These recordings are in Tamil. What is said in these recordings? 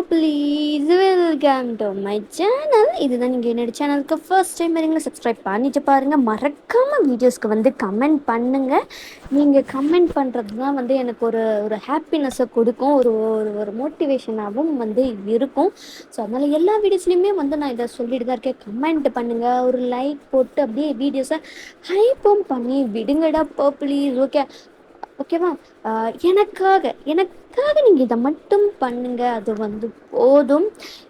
Please welcome to my channel. இதுதான் நீங்கள் என்னோட சேனலுக்கு ஃபர்ஸ்ட் டைம் வரீங்களா, சப்ஸ்கிரைப் பண்ணிட்டு பாருங்கள். மறக்காமல் வீடியோஸ்க்கு வந்து கமெண்ட் பண்ணுங்கள். நீங்கள் கமெண்ட் பண்ணுறது தான் வந்து எனக்கு ஒரு ஒரு ஹாப்பினஸை கொடுக்கும், ஒரு ஒரு மோட்டிவேஷனாகவும் வந்து இருக்கும். ஸோ அதனால் எல்லா வீடியோஸ்லையுமே வந்து நான் இதை சொல்லிட்டு தான் இருக்கேன். கமெண்ட் பண்ணுங்கள், ஒரு லைக் போட்டு அப்படியே வீடியோஸை ஹைப்பும் பண்ணி விடுங்கடா ப்ளீஸ். ஓகேவா? எனக்காக நீங்கள் இதை மட்டும் பண்ணுங்கள், அது வந்து போதும்.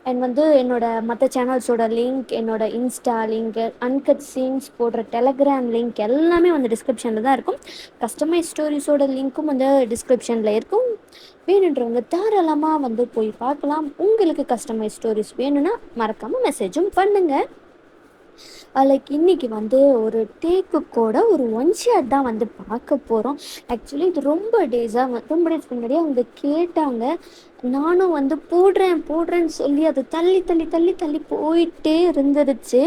அண்ட் வந்து என்னோடய மற்ற சேனல்ஸோட லிங்க், என்னோடய இன்ஸ்டா லிங்க், அன்கட் சீன்ஸ் போடுற டெலகிராம் லிங்க் எல்லாமே வந்து டிஸ்கிரிப்ஷனில் தான் இருக்கும். கஸ்டமைஸ் ஸ்டோரிஸோட லிங்க்கும் வந்து டிஸ்கிரிப்ஷனில் இருக்கும். வேணுன்றவங்க தாராளமாக வந்து போய் பார்க்கலாம். உங்களுக்கு கஸ்டமைஸ் ஸ்டோரிஸ் வேணும்னா மறக்காமல் மெசேஜும் பண்ணுங்கள். லைக் இன்றைக்கி வந்து ஒரு டேக்குக்கூட ஒரு ஒன் ஷாட் தான் வந்து பார்க்க போகிறோம். ஆக்சுவலி இது ரொம்ப டேஸ் முன்னாடியே அவங்க கேட்டாங்க. நானும் வந்து போடுறேன்னு சொல்லி அது தள்ளி தள்ளி தள்ளி தள்ளி போயிட்டே இருந்துருச்சு.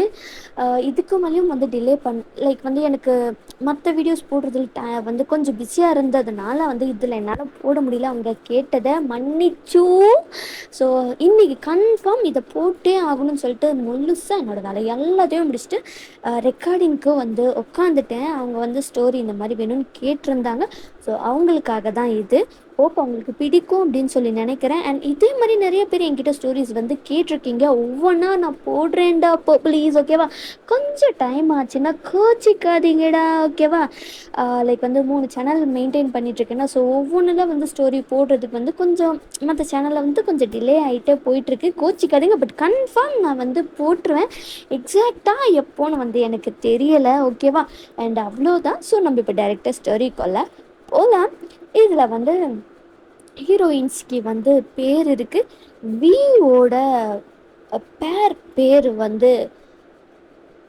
இதுக்கு மேலேயும் வந்து டிலே லைக் வந்து எனக்கு மற்ற வீடியோஸ் போடுறதுல வந்து கொஞ்சம் பிஸியாக இருந்ததுனால வந்து இதில் என்னால் போட முடியல. அவங்க கேட்டதை மன்னிச்சு. ஸோ இன்றைக்கி கன்ஃபார்ம் இதை போட்டே ஆகணும்னு சொல்லிட்டு முழுசாக என்னோடய வேலை எல்லாத்தையும் முடிச்சுட்டு ரெக்கார்டிங்க்கு வந்து உட்காந்துட்டேன். அவங்க வந்து ஸ்டோரி இந்த மாதிரி வேணும்னு கேட்டிருந்தாங்க. ஸோ அவங்களுக்காக தான் இது. ஹோப் அவங்களுக்கு பிடிக்கும் அப்படின்னு சொல்லி நினைக்கிறேன். அண்ட் இதே மாதிரி நிறைய பேர் என்கிட்ட ஸ்டோரிஸ் வந்து கேட்டிருக்கீங்க. ஒவ்வொன்றா நான் போடுறேன்டா ப்ளீஸ், ஓகேவா? கொஞ்சம் டைம் ஆச்சுன்னா கோச்சிக்காதீங்கடா, ஓகேவா? லைக் வந்து 3 சேனல் மெயின்டைன் பண்ணிகிட்ருக்கேன்னா, ஸோ ஒவ்வொன்றில் வந்து ஸ்டோரி போடுறதுக்கு வந்து கொஞ்சம் மற்ற சேனலில் வந்து கொஞ்சம் டிலே ஆகிட்டே போயிட்டுருக்கு. கோச்சிக்காதீங்க, பட் கன்ஃபார்ம் நான் வந்து போட்டுருவேன். எக்ஸாக்டாக எப்போன்னு வந்து எனக்கு தெரியலை, ஓகேவா? அண்ட் அவ்வளோதான். ஸோ நம்ம இப்போ டைரெக்டாக ஸ்டோரிக்குள்ள போகலாம். இதில் வந்து ஹீரோயின்ஸ்க்கு வந்து பேர் இருக்குது. வியோட பேர் வந்து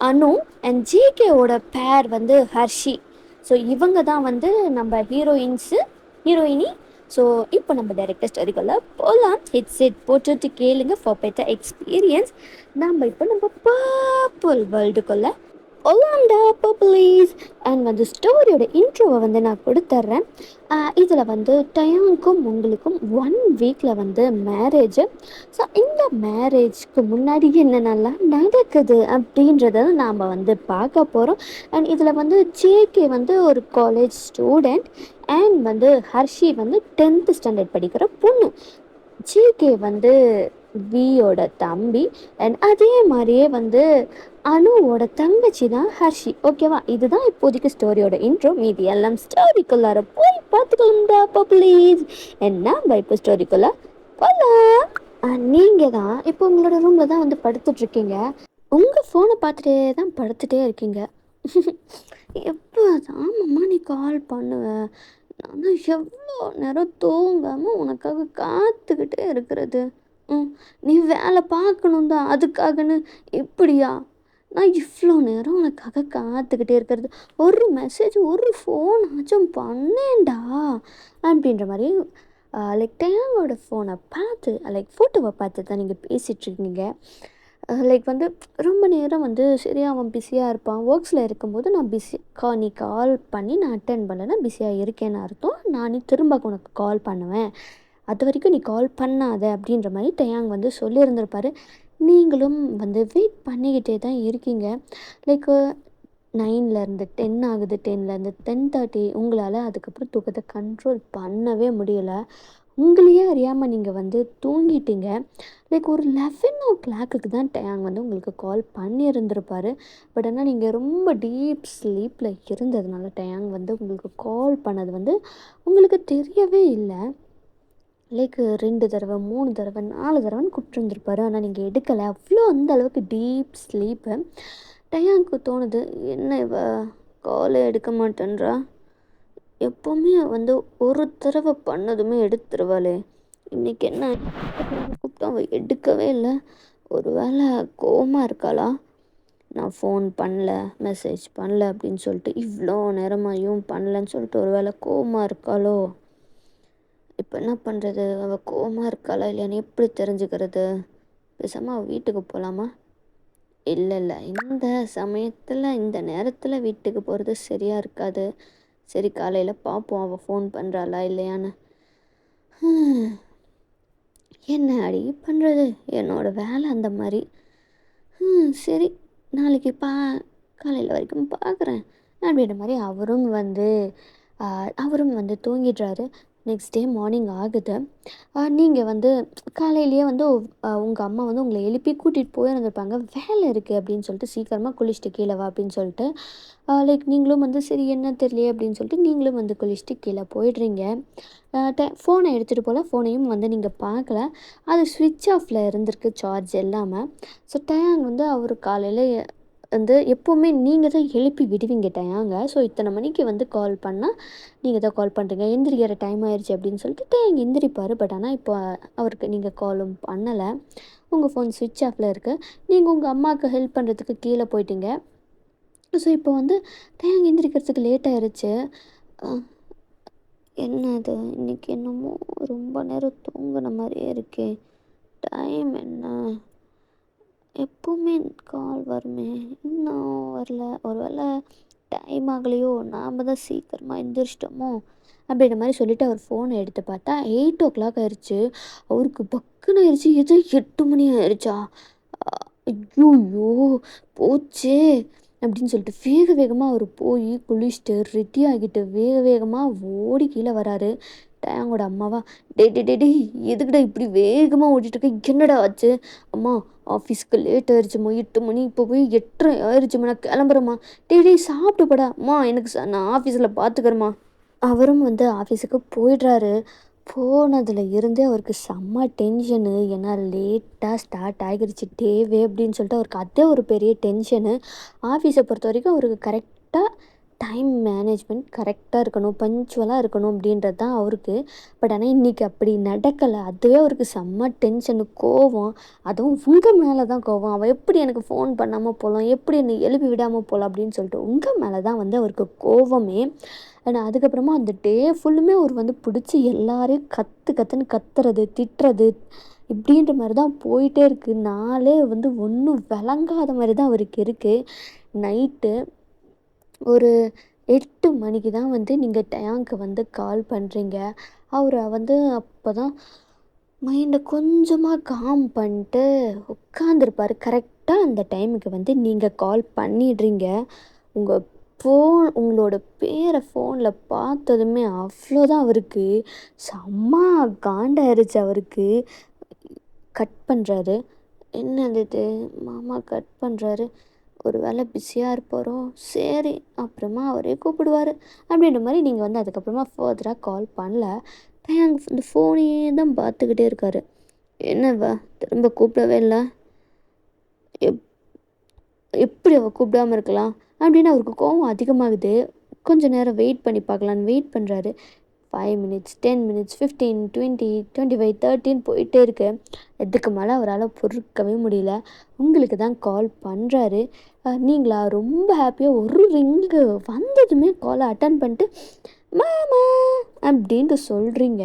அனு அண்ட் ஜேகேவோட பேர் வந்து ஹர்ஷி. ஸோ இவங்க தான் வந்து நம்ம ஹீரோயினி. ஸோ இப்போ நம்ம டைரெக்டாக ஸ்டோரிக்குள்ள போகலாம். ஹெட்செட் போட்டுட்டு கேளுங்க ஃபார் பெட்டர் எக்ஸ்பீரியன்ஸ். நம்ம பர்பிள் வேர்ல்டுக்குள்ளே போகலாம்டா ப்ளீஸ். அண்ட் வந்து ஸ்டோரியோட இன்ட்ரோவை வந்து நான் கொடுத்துட்றேன். இதில் வந்து டயாங்க்கும் உங்களுக்கும் 1 வீக்கில் வந்து மேரேஜு. ஸோ இந்த மேரேஜ்க்கு முன்னாடி என்னென்னலாம் நடக்குது அப்படின்றத நாம் வந்து பார்க்க போகிறோம். அண்ட் இதில் வந்து ஜேகே வந்து ஒரு காலேஜ் ஸ்டூடெண்ட் அண்ட் வந்து ஹர்ஷி வந்து 10th ஸ்டாண்டர்ட் படிக்கிற பொண்ணு. ஜேகே வந்து வியோட தம்பி அண்ட் அதே மாதிரியே வந்து அனுவோட தங்கச்சி தான் ஹர்ஷி, ஓகேவா? இதுதான் இப்போதைக்கு ஸ்டோரியோட இன்ட்ரோ. மீதி எல்லாம் ஸ்டோரிக்குள்ளார போய் பார்த்துக்கலாம்டா ப்ளீஸ். என்ன இப்போ ஸ்டோரிக்குள்ள போகலாம். நீங்கள் தான் இப்போ உங்களோட ரூமில் தான் வந்து படுத்துட்ருக்கீங்க. உங்கள் ஃபோனை பார்த்துட்டே தான் படுத்துகிட்டே இருக்கீங்க. எப்போ ஆமாம்மா நீ கால் பண்ணுவேன், நான் எவ்வளோ நேரம் தூங்காமல் உனக்காக காத்துக்கிட்டே இருக்கிறது. நீ வேலை பார்க்கணும் தான், அதுக்காகன்னு இப்படியா? நான் இவ்வளோ நேரம் உனக்காக காத்துக்கிட்டே இருக்கிறது, ஒரு மெசேஜ் ஒரு ஃபோன் ஆச்சும் பண்ணேன்டா அப்படின்ற மாதிரி லைக் டேங்கோட ஃபோனை பார்த்து லைக் ஃபோட்டோவை பார்த்து தான் நீங்கள் பேசிகிட்ருக்கீங்க. லைக் வந்து ரொம்ப நேரம் வந்து சரி அவன் பிஸியாக இருப்பான், ஒர்க்ஸில் இருக்கும்போது நான் நீ கால் பண்ணி நான் அட்டென்ட் பண்ணலைன்னா பிஸியாக இருக்கேன்னு அர்த்தம். நான் திரும்ப உனக்கு கால் பண்ணுவேன், அது வரைக்கும் நீ கால் பண்ணாத அப்படின்ற மாதிரி டயாங் வந்து சொல்லியிருந்திருப்பார். நீங்களும் வந்து வெயிட் பண்ணிக்கிட்டே தான் இருக்கீங்க. லைக் 9லேருந்து 10 ஆகுது, 10லேருந்து 10:30. உங்களால் அதுக்கப்புறம் தூக்கத்தை கண்ட்ரோல் பண்ணவே முடியலை. உங்களையே அறியாமல் நீங்கள் வந்து தூங்கிட்டீங்க. லைக் ஒரு 11 o'clock தான் டயாங் வந்து உங்களுக்கு கால் பண்ணியிருந்திருப்பார். பட் ஆனால் நீங்கள் ரொம்ப டீப் ஸ்லீப்பில் இருந்ததுனால டயாங் வந்து உங்களுக்கு கால் பண்ணது வந்து உங்களுக்கு தெரியவே இல்லை. லைக் 2 தடவை 3 தடவை 4 தடவைன்னு கூப்பிட்டுருந்துருப்பாரு. ஆனால் நீங்கள் எடுக்கலை. அவ்வளோ அந்த அளவுக்கு டீப் ஸ்லீப்பு. டயாங்க்கு தோணுது, என்ன இவ காலே எடுக்க மாட்டேன்றா, எப்போவுமே வந்து ஒரு தடவை பண்ணதுமே எடுத்துருவாளே, இன்றைக்கி என்ன கூப்பிட்டு அவள் எடுக்கவே இல்லை, ஒரு வேளை கோவமாக இருக்காளா? நான் ஃபோன் பண்ணல, மெசேஜ் பண்ணல அப்படின்னு சொல்லிட்டு இவ்வளோ நேரமாயும் பண்ணலன்னு சொல்லிட்டு ஒரு வேளை கோவமாக இருக்காளோ? இப்போ என்ன பண்ணுறது? அவள் கோவமாக இருக்காளா இல்லையான்னு எப்படி தெரிஞ்சுக்கிறது? பேசாமல் அவள் வீட்டுக்கு போகலாமா? இல்லை இந்த சமயத்தில் இந்த நேரத்தில் வீட்டுக்கு போகிறது சரியாக இருக்காது. சரி காலையில் பார்ப்போம் அவள் ஃபோன் பண்ணுறாளா இல்லையான்னு. என்ன அடி பண்ணுறது, என்னோட வேலை அந்த மாதிரி. சரி, நாளைக்கு காலையில் வரைக்கும் பார்க்குறேன் அப்படின்ற மாதிரி அவரும் வந்து தூங்கிடுறாரு. நெக்ஸ்ட் டே மார்னிங் ஆகுது. நீங்கள் வந்து காலையிலேயே வந்து உங்கள் அம்மா வந்து உங்களை எழுப்பி கூட்டிகிட்டு போயிருந்துருப்பாங்க. வேலை இருக்குது அப்படின்னு சொல்லிட்டு சீக்கிரமாக குளிச்சுட்டு கீழே வா அப்படின்னு சொல்லிட்டு. லைக் நீங்களும் வந்து சரி என்ன தெரியலையே அப்படின்னு சொல்லிட்டு நீங்களும் வந்து குளிச்சுட்டு கீழே போயிடுறீங்க. ஃபோனை எடுத்துகிட்டு போல், ஃபோனையும் வந்து நீங்கள் பார்க்கல. அது ஸ்விட்ச் ஆஃபில் இருந்திருக்கு, சார்ஜ் இல்லாமல். ஸோ டயாங் வந்து அவர் காலையில் வந்து எப்போவுமே நீங்கள் தான் எழுப்பி விடுவீங்க டயாங்க. ஸோ இத்தனை மணிக்கு வந்து கால் பண்ணால் நீங்கள் தான் கால் பண்ணுறீங்க, எந்திரிக்கிற டைம் ஆயிடுச்சு அப்படின்னு சொல்லிட்டு டயாங் எந்திரிப்பார். பட் ஆனால் இப்போ அவருக்கு நீங்கள் காலும் பண்ணலை, உங்கள் ஃபோன் ஸ்விட்ச் ஆஃபில் இருக்குது. நீங்கள் உங்கள் அம்மாவுக்கு ஹெல்ப் பண்ணுறதுக்கு கீழே போயிட்டீங்க. ஸோ இப்போ வந்து டயாங் எந்திரிக்கிறதுக்கு லேட் ஆயிடுச்சு. என்னது இன்றைக்கி என்னமோ ரொம்ப நேரம் தூங்கின மாதிரியே இருக்கே. டைம் என்ன? எப்போவுமே கால் வருமே, இன்னும் வரல. ஒரு வேளை டைம் ஆகலையோ, நாம் தான் சீக்கிரமாக எந்திரிச்சிட்டோமோ அப்படின்ற மாதிரி சொல்லிவிட்டு அவர் ஃபோனை எடுத்து பார்த்தா 8 o'clock ஆயிடுச்சு. அவருக்கு பக்குன்னு ஆயிடுச்சு. எது 8 மணி ஆயிடுச்சா? ஐயோயோ போச்சே அப்படின்னு சொல்லிட்டு வேக வேகமாக அவர் போய் குளிச்சுட்டு ரெடி ஆகிட்டு வேக வேகமாக ஓடி கீழே வராரு. டயாங்கோட அம்மாவா, டே டே டே டே எதுக்குடா இப்படி வேகமாக ஓடிட்டுருக்க, என்னடா ஆச்சு? அம்மா ஆஃபீஸ்க்கு லேட் ஆயிடுச்சும்மா, 8 மணி, இப்போ போய் 8:30 ஆயிடுச்சும்மா, நான் கிளம்புறேம்மா. டே டே சாப்பிட்டு போடா அம்மா, எனக்கு நான் ஆஃபீஸில் பார்த்துக்கிறேம்மா. அவரும் வந்து ஆஃபீஸுக்கு போயிடுறாரு. போனதில் இருந்தே அவருக்கு செம்ம டென்ஷனு. ஏன்னா லேட்டாக ஸ்டார்ட் ஆகிருச்சு டேவே அப்படின்னு சொல்லிட்டு அவருக்கு அதே ஒரு பெரிய டென்ஷனு. ஆஃபீஸை பொறுத்த வரைக்கும் அவருக்கு கரெக்டாக டைம் மேனேஜ்மெண்ட் கரெக்டாக இருக்கணும், பஞ்சுவலாக இருக்கணும் அப்படின்றது தான் அவருக்கு. பட் ஆனால் இன்றைக்கி அப்படி நடக்கலை. அதுவே அவருக்கு செம்ம டென்ஷனு, கோவம். அதுவும் உங்கள் மேலே தான் கோவம். அவள் எப்படி எனக்கு ஃபோன் பண்ணாமல் போகலாம், எப்படி என்னை எழுப்பி விடாமல் போகலாம் அப்படின்னு சொல்லிட்டு உங்கள் மேலே தான் வந்து அவருக்கு கோவமே. ஆனால் அதுக்கப்புறமா அந்த டே ஃபுல்லுமே அவர் வந்து பிடிச்சி எல்லாரையும் கத்துன்னு கத்துறது, திட்டுறது இப்படின்ற மாதிரி தான் போயிட்டே இருக்குது. நாளே வந்து ஒன்றும் விளங்காத மாதிரி தான் அவருக்கு இருக்குது. நைட்டு ஒரு 8 மணிக்கு தான் வந்து நீங்கள் டயாங்க்கு வந்து கால் பண்ணுறீங்க. அவரை வந்து அப்போ தான் மைண்டை கொஞ்சமாக காம் பண்ணிட்டு உட்காந்துருப்பார். கரெக்டாக அந்த டைமுக்கு வந்து நீங்கள் கால் பண்ணிடுறீங்க. உங்களோட பேரை ஃபோனில் பார்த்ததுமே அவ்வளோதான், அவருக்கு செம்ம காண்டாயிருச்சு. அவருக்கு கட் பண்ணுறாரு. என்னது இது, மாமா கட் பண்ணுறாரு, ஒரு வேளை பிஸியாக இருப்பாரோ, சரி அப்புறமா அவரே கூப்பிடுவார் அப்படின்ற மாதிரி நீங்கள் வந்து அதுக்கப்புறமா ஃபர்தராக கால் பண்ணல. டயாங் இந்த ஃபோனையே தான் பார்த்துக்கிட்டே இருக்காரு. என்னவா திரும்ப கூப்பிடவே இல்லை, எப்படி அவள் கூப்பிடாமல் இருக்கலாம் அப்படின்னு அவருக்கு கோவம் அதிகமாகுது. கொஞ்சம் நேரம் வெயிட் பண்ணி பார்க்கலான்னு வெயிட் பண்ணுறாரு. 5 minutes, 10 minutes, 15, 20, 25, 30 போயிட்டே இருக்கு. இதுக்கு மேலே அவரால் பொறுக்கவே முடியல. உங்களுக்கு தான் கால் பண்ணுறாரு. நீங்களா ரொம்ப ஹாப்பியாக ஒரு ரிங்கு வந்ததுமே காலை அட்டன் பண்ணிட்டு மாமா அப்படின்ட்டு சொல்கிறீங்க.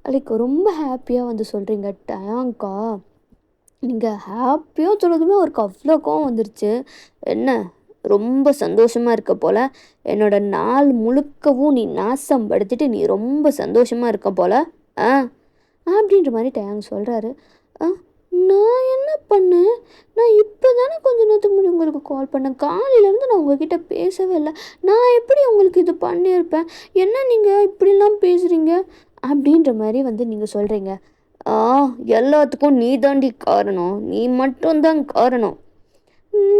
லைக் ரொம்ப ஹாப்பியாக வந்து சொல்கிறீங்க. டயாங்க்கா நீங்கள் ஹாப்பியாக சொன்னதுமே அவருக்கு அவ்வளோ கோவம் வந்துருச்சு. என்ன ரொம்ப சந்தோஷமாக இருக்க போல், என்னோட நாள் முழுக்கவும் நீ நாசம் படுத்திட்டு நீ ரொம்ப சந்தோஷமாக இருக்க போல் ஆ அப்படின்ற மாதிரி டயாங் சொல்கிறாரு. நான் என்ன பண்ணேன்? நான் இப்போ தானே கொஞ்ச நேரத்துக்கு முன்னாடி உங்களுக்கு கால் பண்ணேன். காலையிலேருந்து நான் உங்ககிட்ட பேசவே இல்லை. நான் எப்படி உங்களுக்கு இது பண்ணியிருப்பேன்? என்ன நீங்கள் இப்படிலாம் பேசுகிறீங்க அப்படின்ற மாதிரி வந்து நீங்கள் சொல்கிறீங்க. எல்லாத்துக்கும் நீ தாண்டி காரணம், நீ மட்டும்தான் காரணம்.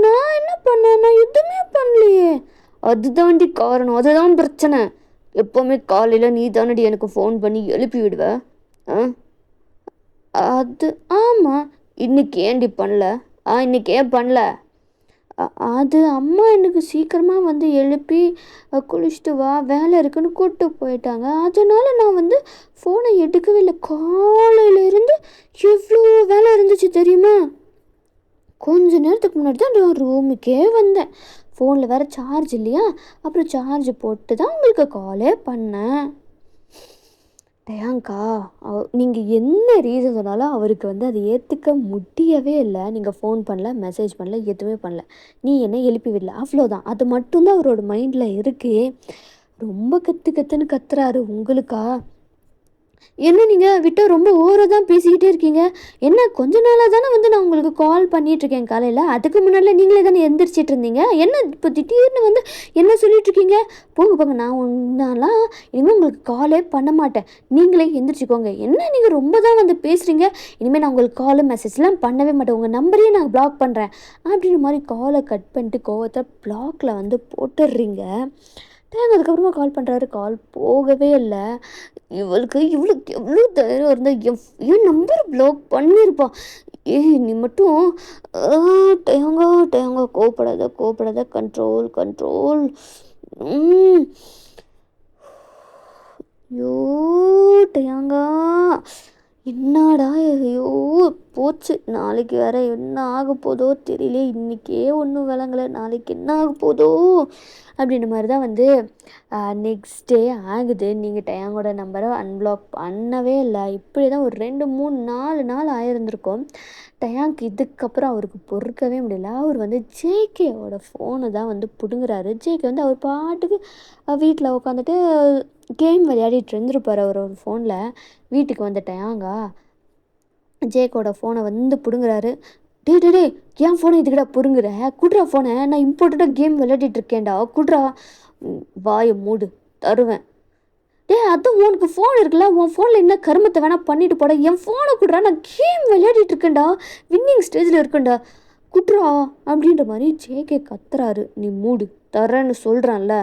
நான் என்ன பண்ணேன்? நான் எதுவுமே பண்ணலையே. அதுதாண்டி காரணம், அதுதான் பிரச்சனை. எப்போவுமே காலையில் நீ தானடி எனக்கு ஃபோன் பண்ணி எழுப்பி விடுவ. அது ஆமாம், இன்னைக்கு ஏன்டி பண்ணல? இன்னைக்கு ஏன் பண்ணல? அது அம்மா எனக்கு சீக்கிரமாக வந்து எழுப்பி குளிச்சுட்டு வா வேலை இருக்குன்னு கூப்பிட்டு போயிட்டாங்க. அதனால் நான் வந்து ஃபோனை எடுக்கவே இல்லை. காலையிலேருந்து எவ்வளோ வேலை இருந்துச்சு தெரியுமா? கொஞ்ச நேரத்துக்கு முன்னாடி தான் நான் ரூமுக்கே வந்தேன். ஃபோனில் வேறு சார்ஜ் இல்லையா, அப்புறம் சார்ஜ் போட்டு தான் உங்களுக்கு காலே பண்ணேன். டயாங்க்கா நீங்கள் என்ன ரீசன் சொன்னாலும் அவருக்கு வந்து அதை ஏற்றுக்க முடியவே இல்லை. நீங்கள் ஃபோன் பண்ணல, மெசேஜ் பண்ணல, எதுவுமே பண்ணல, நீ என்ன எழுப்பி விடல, அவ்வளோதான். அது மட்டும்தான் அவரோட மைண்டில் இருக்குது. ரொம்ப கற்றுன்னு கத்துறாரு உங்களுக்கா. என்ன நீங்கள் விட்டால் ரொம்ப ஓவராக தான் பேசிக்கிட்டே இருக்கீங்க. என்ன கொஞ்ச நாளாக தானே வந்து நான் உங்களுக்கு கால் பண்ணிகிட்ருக்கேன் காலையில். அதுக்கு முன்னாடிலாம் நீங்களே தானே எந்திரிச்சிட்டு இருந்தீங்க. என்ன இப்போ திடீர்னு வந்து என்ன சொல்லிகிட்ருக்கீங்க? போங்க போங்க, நான் ஒன்றாலாம் இனிமேல் உங்களுக்கு காலே பண்ண மாட்டேன். நீங்களே எந்திரிச்சிக்கோங்க. என்ன நீங்கள் ரொம்ப தான் வந்து பேசுகிறீங்க. இனிமேல் நான் உங்களுக்கு காலு மெசேஜ்லாம் பண்ணவே மாட்டேன். உங்கள் நம்பரையே நான் பிளாக் பண்ணுறேன் அப்படின்ற மாதிரி காலை கட் பண்ணிட்டு கோவத்தை பிளாக்ல வந்து போட்டுடுறீங்க. அதுக்கப்புறமா கால் பண்ணுறாரு. கால் போகவே இல்லை. இவளுக்கு எவ்வளோ தைரியம் இருந்தால் என் நம்பர் ப்ளாக் பண்ணியிருப்பான். ஏய் நீ மட்டும் டயங்கா டயங்கா கோவப்படாத கோவப்படாத, கண்ட்ரோல் கண்ட்ரோல். ஐயோ டயங்கா, என்னடா ஐயோ போச்சு. நாளைக்கு வேற என்ன ஆக போதோ தெரியல. இன்றைக்கே ஒன்றும் விளங்கலை, நாளைக்கு என்ன ஆக போதோ அப்படின்ற மாதிரி தான் வந்து நெக்ஸ்ட் டே ஆகுது. நீங்கள் டயாங்கோட நம்பரை அன்பிளாக் பண்ணவே இல்லை. இப்படி தான் ஒரு 2 3 4 நாள் ஆயிருந்திருக்கும். டயாங்க் இதுக்கப்புறம் அவருக்கு பொறுக்கவே முடியல. அவர் வந்து ஜேகேவோட ஃபோனை தான் வந்து பிடுங்குறாரு. ஜேகே வந்து அவர் பாட்டுக்கு வீட்டில் உட்காந்துட்டு கேம் விளையாடிட்டு இருந்திருப்பார் அவரோட ஃபோனில். வீட்டுக்கு வந்த டயாங்கா ஜேக்கோட ஃபோனை வந்து பிடுங்குறாரு. டே டே டே என் ஃபோனை இதுக்கடா பிடுங்குற, குட்ரா ஃபோனை, நான் இம்பார்ட்டண்ட்டாக கேம் விளையாடிட்டு இருக்கேன்டா, குட்ரா. வாயை மூடு, தருவேன். டே அதுவும் உனக்கு ஃபோன் இருக்குல்ல, உன் ஃபோனில் என்ன கருமத்தை வேணால் பண்ணிட்டு போட, என் ஃபோனை குட்ரா, நான் கேம் விளையாடிட்டு இருக்கேன்டா, வின்னிங் ஸ்டேஜில் இருக்கேன்டா, குட்ரா அப்படின்ற மாதிரி ஜேகே கத்துறாரு. நீ மூடு, தரேன்னு சொல்கிறான்ல,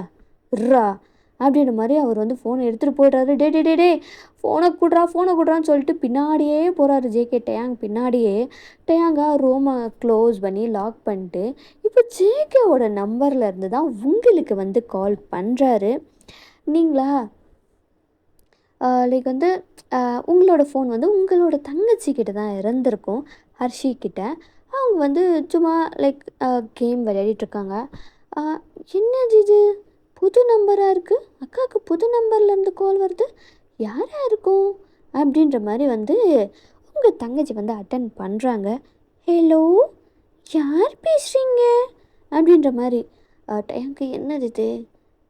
இர்ரா அப்படின்ற மாதிரி அவர் வந்து ஃபோனை எடுத்துகிட்டு போய்ட்றாரு. டே டே டே டே ஃபோனை குட்ரான்னு சொல்லிட்டு பின்னாடியே போகிறாரு ஜேகே. டயாங் பின்னாடியே. டயாங்கா ரூமை க்ளோஸ் பண்ணி லாக் பண்ணிட்டு இப்போ ஜேகேவோட நம்பரில் இருந்து தான் உங்களுக்கு வந்து கால் பண்ணுறாரு. நீங்களா லைக் வந்து உங்களோட ஃபோன் வந்து உங்களோட தங்கச்சிக்கிட்ட தான் இருந்திருக்கும், ஹர்ஷிக்கிட்ட. அவங்க வந்து சும்மா லைக் கேம் விளையாடிட்டுருக்காங்க. என்னது இது, புது நம்பராக இருக்குது, அக்காவுக்கு புது நம்பர்லேருந்து கால் வருது, யாராக இருக்கும் அப்படின்ற மாதிரி வந்து உங்கள் தங்கச்சி வந்து அட்டன் பண்ணுறாங்க. ஹலோ, யார் பேசுகிறீங்க அப்படின்ற மாதிரி. டயங்க்கு என்னது இது,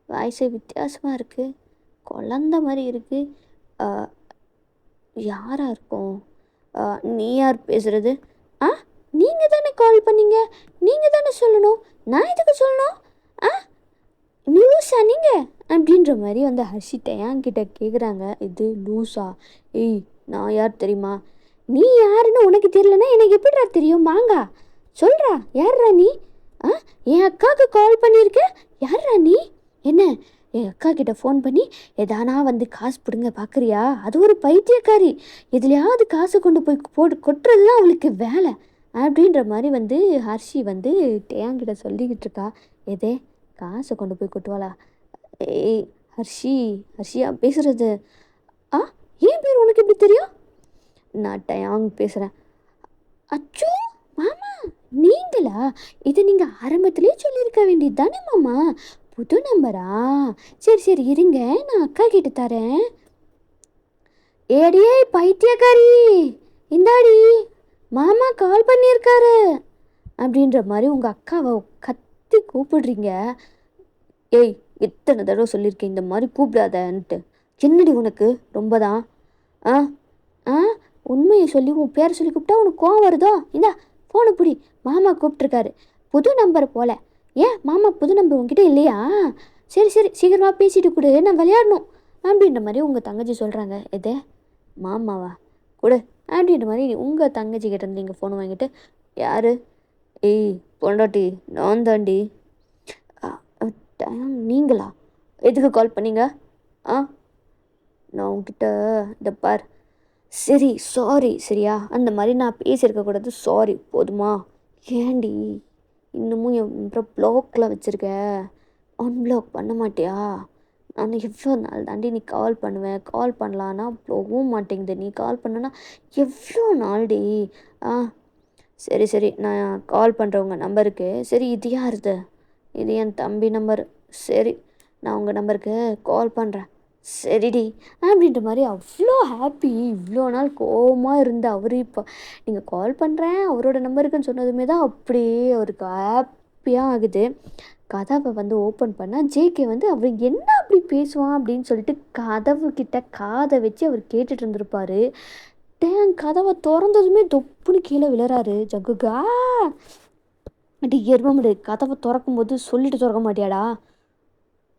வாய்ஸே வித்தியாசமாக இருக்குது, குழந்த மாதிரி இருக்குது, யாராக இருக்கும், நீ யார் பேசுகிறது, நீங்கள் தானே கால் பண்ணீங்க, நீங்கள் தானே சொல்லணும், நான் எதுக்கு சொல்லணும், லூஸா நீங்கள் அப்படின்ற மாதிரி வந்து ஹர்ஷி டயாங்கிட்ட கேட்குறாங்க. இது லூஸா, ஏய் நான் யார் தெரியுமா, நீ யாருன்னு உனக்கு தெரியலன்னா எனக்கு எப்படிடா தெரியும், மாங்கா சொல்கிறா, யார்ரா நீ, என் அக்காவுக்கு கால் பண்ணியிருக்க, யார்ரா நீ, என்ன என் அக்கா கிட்ட ஃபோன் பண்ணி எதானா வந்து காசு பிடுங்க பார்க்குறியா, அது ஒரு பைத்தியக்காரி, எதுலையாவது காசை கொண்டு போய் கொட்டுறது தான் அவளுக்கு வேலை அப்படின்ற மாதிரி வந்து ஹர்ஷி வந்து டயாங்கிட்ட சொல்லிக்கிட்டு இருக்கா. எதே காசை கொண்டு போய் கொட்டுவாளா, ஏய் ஹர்ஷியா பேசுகிறது, ஏன் பேர் உனக்கு எப்படி தெரியும், நான் டயாங் பேசுகிறேன். அச்சோ மாமா நீங்களா, இதை நீங்கள் ஆரம்பத்துலேயே சொல்லியிருக்க வேண்டியது தானே மாமா, புது நம்பரா, சரி சரி இருங்க நான் அக்கா கிட்ட தரேன். ஏடியே பைத்தியக்காரி, இந்தாடி மாமா கால் பண்ணியிருக்காரு அப்படின்ற மாதிரி உங்கள் அக்காவை கத்தி கூப்பிடுறீங்க. ஏய் எத்தனை தடவை சொல்லியிருக்கேன் இந்த மாதிரி கூப்பிடாதன்ட்டு, என்னடி உனக்கு ரொம்ப தான், உண்மையை சொல்லி உன் பேரை சொல்லி கூப்பிட்டா உனக்கு கோவம் வருதோ, இந்தா ஃபோனை பிடி, மாமா கூப்பிட்ருக்காரு, புது நம்பர் போல், ஏன் மாமா புது நம்பர் உங்ககிட்ட இல்லையா, சரி சரி சீக்கிரமாக பேசிட்டு கொடு, நான் விளையாடணும் அப்படின்ற மாதிரி உங்கள் தங்கச்சி சொல்கிறாங்க. எதே மாமாவா கொடு அப்படின்ற மாதிரி உங்கள் தங்கச்சி கிட்ட இருந்து நீங்கள் ஃபோன் வாங்கிட்டு, யார், ஏய் பொண்டாட்டி நான் தாண்டி, நீங்களா, எதுக்கு கால் பண்ணீங்க, நான் உங்ககிட்ட இந்த பார், சரி சாரி சரியா, அந்த மாதிரி நான் பேசியிருக்கக்கூடாது, சாரி போதுமா, ஏண்டி இன்னமும் என் ப்ளாக்கில் வச்சுருக்க, அன்பிளாக் பண்ண மாட்டியா, நான் எவ்வளோ நாள் தாண்டி நீ கால் பண்ணுவேன், கால் பண்ணலான்னா போகவும் மாட்டேங்குது, நீ கால் பண்ணனா எவ்வளோ நாள்டி, சரி சரி நான் கால் பண்ணுறவங்க நம்பருக்கு, சரி இது யாருது, இது என் தம்பி நம்பர், சரி நான் உங்கள் நம்பருக்கு கால் பண்ணுறேன், சரிடி அப்படின்ற மாதிரி அவ்வளோ ஹாப்பி. இவ்வளோ நாள் கோவமாக இருந்த அவர் இப்போ நீங்கள் கால் பண்ணுறேன் அவரோட நம்பருக்குன்னு சொன்னதுமே தான் அப்படியே அவருக்கு ஹாப்பியாக ஆகுது. கதவை வந்து ஓப்பன் பண்ணால் ஜேகே வந்து அவர் என்ன அப்படி பேசுவான் அப்படின்னு சொல்லிட்டு கதவு கிட்ட காதை வச்சு அவர் கேட்டுட்டு இருந்திருப்பாரு. கதவை திறந்ததுமே தொப்புன்னு கீழே விழுறாரு ஜக்குகா. அடி எருமமுடு, கதவை திறக்கும் போது சொல்லிட்டு திறக்க மாட்டியாடா?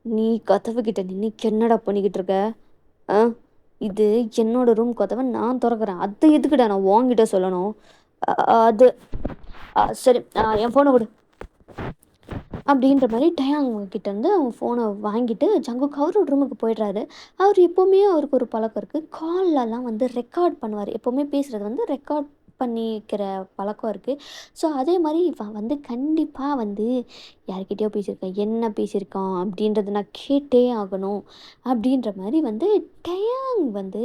நீ கதவு கிட்ட நின்று என்னடா பண்ணிக்கிட்டு இருக்க? ஆ, இது என்னோட ரூம் கதவை நான் திறக்கிறேன், அது எதுக்குடா நான் உன்கிட்ட சொல்லணும்? அது சரி, என் ஃபோனை கொடு அப்படின்ற மாதிரி டயாங் கிட்டேருந்து அவன் ஃபோனை வாங்கிட்டு ஜங்குக் அவரோட ரூமுக்கு போயிடுறாரு. அவர் எப்போவுமே அவருக்கு ஒரு பழக்கம் இருக்குது, கால்லலாம் வந்து ரெக்கார்ட் பண்ணுவார். எப்போவுமே பேசுகிறது வந்து ரெக்கார்ட் பண்ணிக்கிற பழக்கம் இருக்குது. ஸோ அதே மாதிரி இவன் வந்து கண்டிப்பாக வந்து யார்கிட்டயோ பேசியிருக்கான், என்ன பேசியிருக்கான் அப்படின்றத நான் கேட்டே ஆகணும் அப்படின்ற மாதிரி வந்து டயாங் வந்து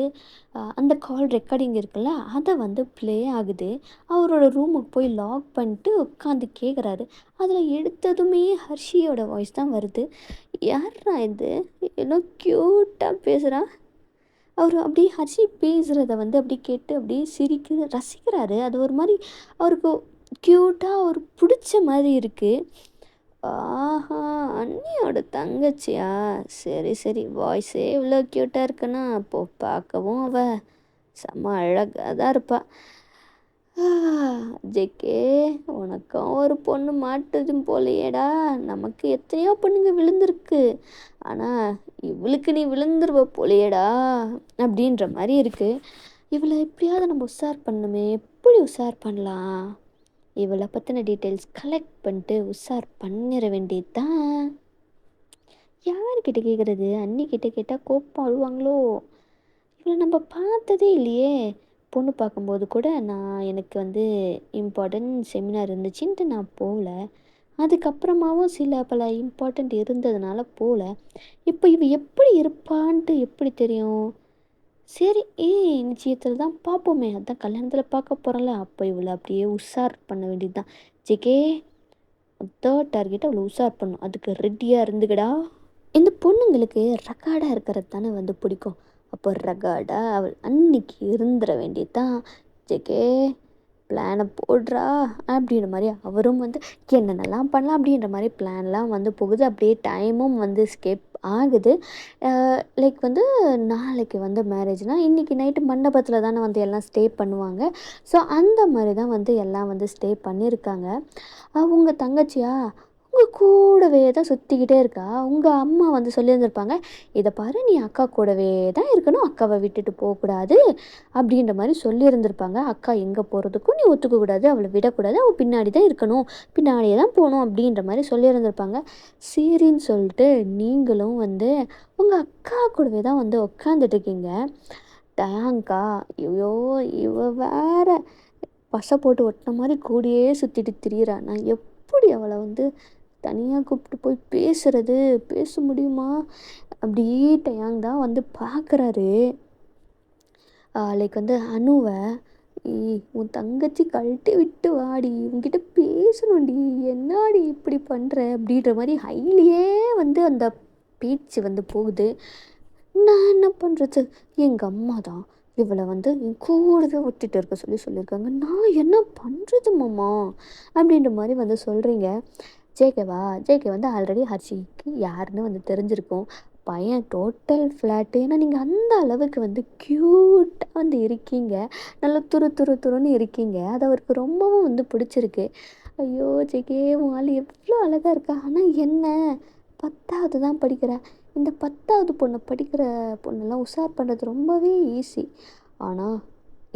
அந்த கால் ரெக்கார்டிங் இருக்குல்ல அதை வந்து ப்ளே ஆகுது. அவரோட ரூமுக்கு போய் லாக் பண்ணிட்டு உட்காந்து கேட்குறாரு. அதில் எடுத்ததுமே ஹர்ஷியோட வாய்ஸ் தான் வருது. யார்ரா இது, ஏதோ க்யூட்டாக பேசுகிறா. அவர் அப்படியே ஹர்ஷி பேசுகிறத வந்து அப்படியே கேட்டு அப்படியே ரசிக்கிறாரு. அது ஒரு மாதிரி அவருக்கு க்யூட்டாக ஒரு பிடிச்ச மாதிரி இருக்குது. ஆஹா, அண்ணியோட தங்கச்சியா? சரி சரி, வாய்ஸே இவ்வளோ க்யூட்டாக இருக்குன்னா அப்போது பார்க்கவும் அவள் செம்ம அழகாக தான் இருப்பாள். ஜேகே, உனக்கும் ஒரு பொண்ணு மாட்டுதும் போலையேடா. நமக்கு எத்தனையோ பொண்ணுங்க விழுந்திருக்கு, ஆனால் இவளுக்கு நீ விழுந்துருவ போலையேடா அப்படின்ற மாதிரி இருக்குது. இவளை எப்படியாவது நம்ம உஷார் பண்ணணுமே, எப்படி உஷார் பண்ணலாம்? இவளை பற்றின டீட்டெயில்ஸ் கலெக்ட் பண்ணிட்டு உஷார் பண்ணிட வேண்டியது தான். யார்கிட்ட கேட்குறது? அண்ணிக்கிட்ட கேட்டால் கோப்பம் அழுவாங்களோ? இவளை நம்ம பார்த்ததே இல்லையே. பொண்ணு பார்க்கும்போது கூட எனக்கு வந்து இம்பார்ட்டன்ட் செமினார் இருந்துச்சுன்ட்டு நான் போகல. அதுக்கப்புறமாவும் சில பல இம்பார்ட்டண்ட் இருந்ததுனால போகல. இப்போ இவ எப்படி இருப்பான்ட்டு எப்படி தெரியும்? சரி, நிச்சயத்தில் தான் பார்ப்போமே, அதான் கல்யாணத்தில் பார்க்க போகிறோம்ல, அப்போ இவளை அப்படியே உஷார் பண்ண வேண்டியது தான். ஜேகே, தேர்ட் டார்கெட்டை அவளை உஷார் பண்ணும், அதுக்கு ரெடியாக இருந்துக்கடா. இந்த பொண்ணுங்களுக்கு ரகாடாக இருக்கிறது தானே வந்து பிடிக்கும். அப்போ ரகாடாக அவள் அன்னைக்கு இருந்துட வேண்டியது தான். ஜேகே, பிளானை போடுறா அப்படின்ற மாதிரி அவரும் வந்து என்னென்னலாம் பண்ணலாம் அப்படின்ற மாதிரி பிளான்லாம் வந்து போகுது. அப்படியே டைமும் வந்து ஸ்கேப் ஆகுது. லைக் வந்து நாளைக்கு வந்து மேரேஜ்னால் இன்றைக்கி நைட்டு மண்டபத்தில் தானே வந்து எல்லாம் ஸ்டே பண்ணுவாங்க. ஸோ அந்த மாதிரி தான் வந்து எல்லாம் வந்து ஸ்டே பண்ணியிருக்காங்க. உங்கள் தங்கச்சியா உங்கள் கூடவே தான் சுற்றிக்கிட்டே இருக்கா. உங்கள் அம்மா வந்து சொல்லியிருந்திருப்பாங்க, இதை பாரு நீ அக்கா கூடவே தான் இருக்கணும், அக்காவை விட்டுட்டு போகக்கூடாது அப்படின்ற மாதிரி சொல்லியிருந்திருப்பாங்க. அக்கா எங்கே போகிறதுக்கும் நீ ஒத்துக்கக்கூடாது, அவளை விடக்கூடாது, அவள் பின்னாடி தான் இருக்கணும், பின்னாடியே தான் போகணும் அப்படின்ற மாதிரி சொல்லியிருந்திருப்பாங்க. சரின்னு சொல்லிட்டு நீங்களும் வந்து உங்கள் அக்கா கூடவே தான் வந்து உட்காந்துட்ருக்கீங்க. டயாங்கா, ஐயோ இவ வேற பசை போட்டு ஒட்டின மாதிரி கூடியே சுற்றிட்டு திரியிறா. நான் எப்படி அவளை வந்து தனியாக கூப்பிட்டு போய் பேச முடியுமா? அப்படியே டயாங் தான் வந்து பார்க்குறாரு. லைக் வந்து அனுவை, உன் தங்கச்சி கழட்டி விட்டு வாடி, உன்கிட்ட பேசணும்டி, என்னாடி இப்படி பண்ணுற அப்படின்ற மாதிரி ஹைலியே வந்து அந்த பேச்சு வந்து போகுது. நான் என்ன பண்ணுறது, எங்கள் அம்மா தான் இவளை வந்து என் கூடவே ஒட்டிகிட்டு இருக்க சொல்லியிருக்காங்க, நான் என்ன பண்ணுறது மாமா அப்படின்ற மாதிரி வந்து சொல்கிறீங்க. ஜேகே வந்து ஆல்ரெடி ஹர்ஷிக்கு யாருன்னு வந்து தெரிஞ்சிருக்கும். பையன் டோட்டல் ஃப்ளாட்டு. ஏன்னா நீங்கள் அந்த அளவுக்கு வந்து க்யூட்டாக வந்து இருக்கீங்க, நல்லா துருன்னு இருக்கீங்க. அது அவருக்கு ரொம்பவும் வந்து பிடிச்சிருக்கு. ஐயோ ஜேகே, உன் ஆள் எவ்வளோ அழகாக இருக்கா. ஆனால் என்ன 10வது தான் படிக்கிறா. இந்த 10வது படிக்கிற பொண்ணெல்லாம் உஷார் பண்ணுறது ரொம்பவே ஈஸி. ஆனால்